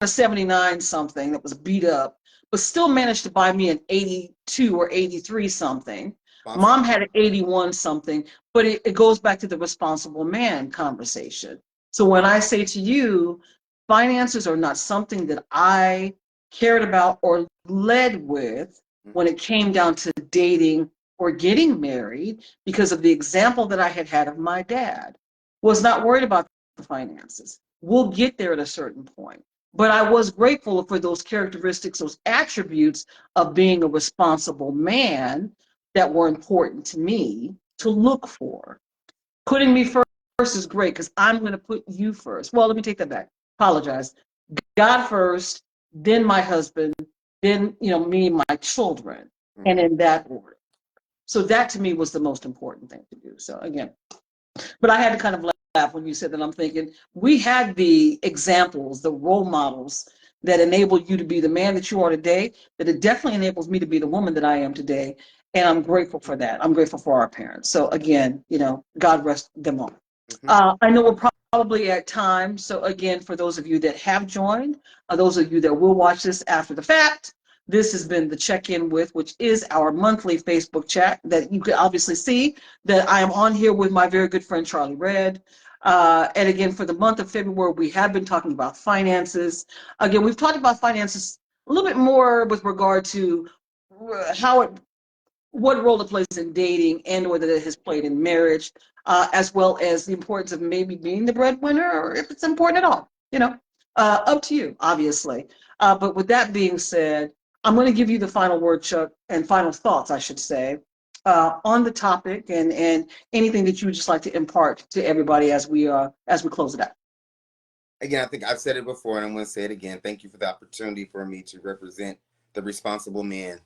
Speaker 1: a 79 something that was beat up, but still managed to buy me an 82 or 83 something.
Speaker 2: Awesome.
Speaker 1: Mom had an 81 something, but it goes back to the responsible man conversation. So when I say to you, finances are not something that I cared about or led with when it came down to dating or getting married, because of the example that I had of my dad, was not worried about the finances. We'll get there at a certain point. But I was grateful for those characteristics, those attributes of being a responsible man that were important to me to look for. Putting me first is great because I'm going to put you first. Well, let me take that back. Apologize. God first, then my husband, then me and my children, and in that order. So that to me was the most important thing to do. So again, but I had to kind of laugh when you said that. I'm thinking we had the examples, the role models that enable you to be the man that you are today, that it definitely enables me to be the woman that I am today. And I'm grateful for that. I'm grateful for our parents. So again, God rest them all. I know we're probably at time. So again, for those of you that have joined, those of you that will watch this after the fact, this has been the Check-In With, which is our monthly Facebook chat that you can obviously see that I am on here with my very good friend, Charlie Red. And again, for the month of February, we have been talking about finances. Again, we've talked about finances a little bit more with regard to what role it plays in dating and whether it has played in marriage, as well as the importance of maybe being the breadwinner or if it's important at all, up to you, obviously. But with that being said, I'm going to give you the final word, Chuck, and final thoughts, I should say, on the topic and anything that you would just like to impart to everybody as we close it out.
Speaker 2: Again, I think I've said it before and I'm going to say it again. Thank you for the opportunity for me to represent the responsible men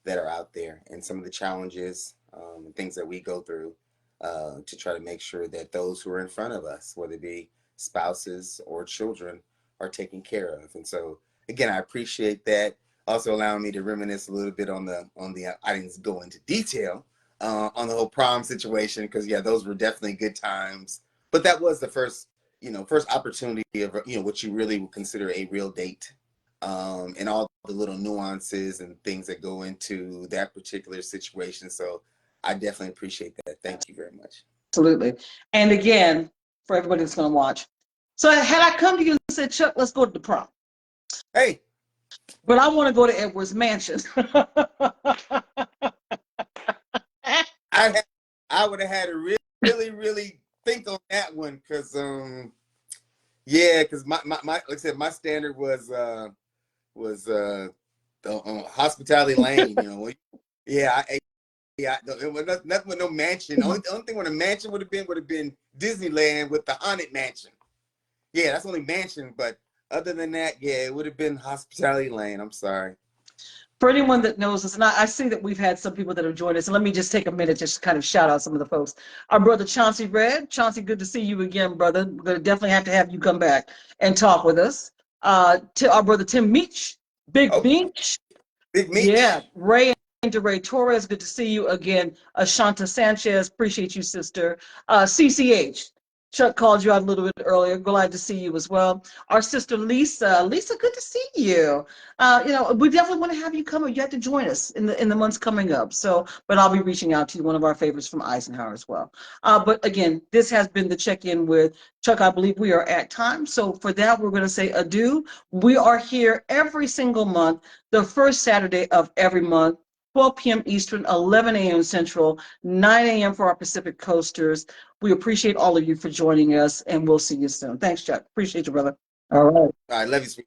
Speaker 2: that are out there and some of the challenges and things that we go through to try to make sure that those who are in front of us, whether it be spouses or children, are taken care of. And so, again, I appreciate that. Also allowing me to reminisce a little bit on the I didn't go into detail on the whole prom situation because yeah, those were definitely good times. But that was the first opportunity of what you really would consider a real date, and all the little nuances and things that go into that particular situation. So I definitely appreciate that. Thank you very much.
Speaker 1: Absolutely. And again, for everybody that's going to watch, so had I come to you and said, Chuck, let's go to the prom.
Speaker 2: Hey.
Speaker 1: But I want to go to Edward's mansion.
Speaker 2: I would have had to really think on that one because because my like I said, my standard was Hospitality Lane. It was nothing with no mansion. The only thing with a mansion would have been Disneyland with the Haunted Mansion. Yeah, that's only mansion, but other than that, yeah, it would have been Hospitality Lane. I'm sorry.
Speaker 1: For anyone that knows us, and I see that we've had some people that have joined us, and let me just take a minute just to kind of shout out some of the folks. Our brother Chauncey Red. Chauncey, good to see you again, brother. We're going to definitely have you come back and talk with us. To our brother Tim Meach, Big Meach.
Speaker 2: Big Meach.
Speaker 1: Yeah, Ray and DeRay Torres, good to see you again. Ashanta Sanchez, appreciate you, sister. CCH. Chuck called you out a little bit earlier. Glad to see you as well. Our sister Lisa. Lisa, good to see you. We definitely want to have you come. You have to join us in the months coming up. So, but I'll be reaching out to you, one of our favorites from Eisenhower as well. But again, this has been the Check-In With Chuck. I believe we are at time. So for that, we're going to say adieu. We are here every single month, the first Saturday of every month. 12 p.m. Eastern, 11 a.m. Central, 9 a.m. for our Pacific Coasters. We appreciate all of you for joining us, and we'll see you soon. Thanks, Chuck. Appreciate you, brother. All right.
Speaker 2: All right. Love you, sweet.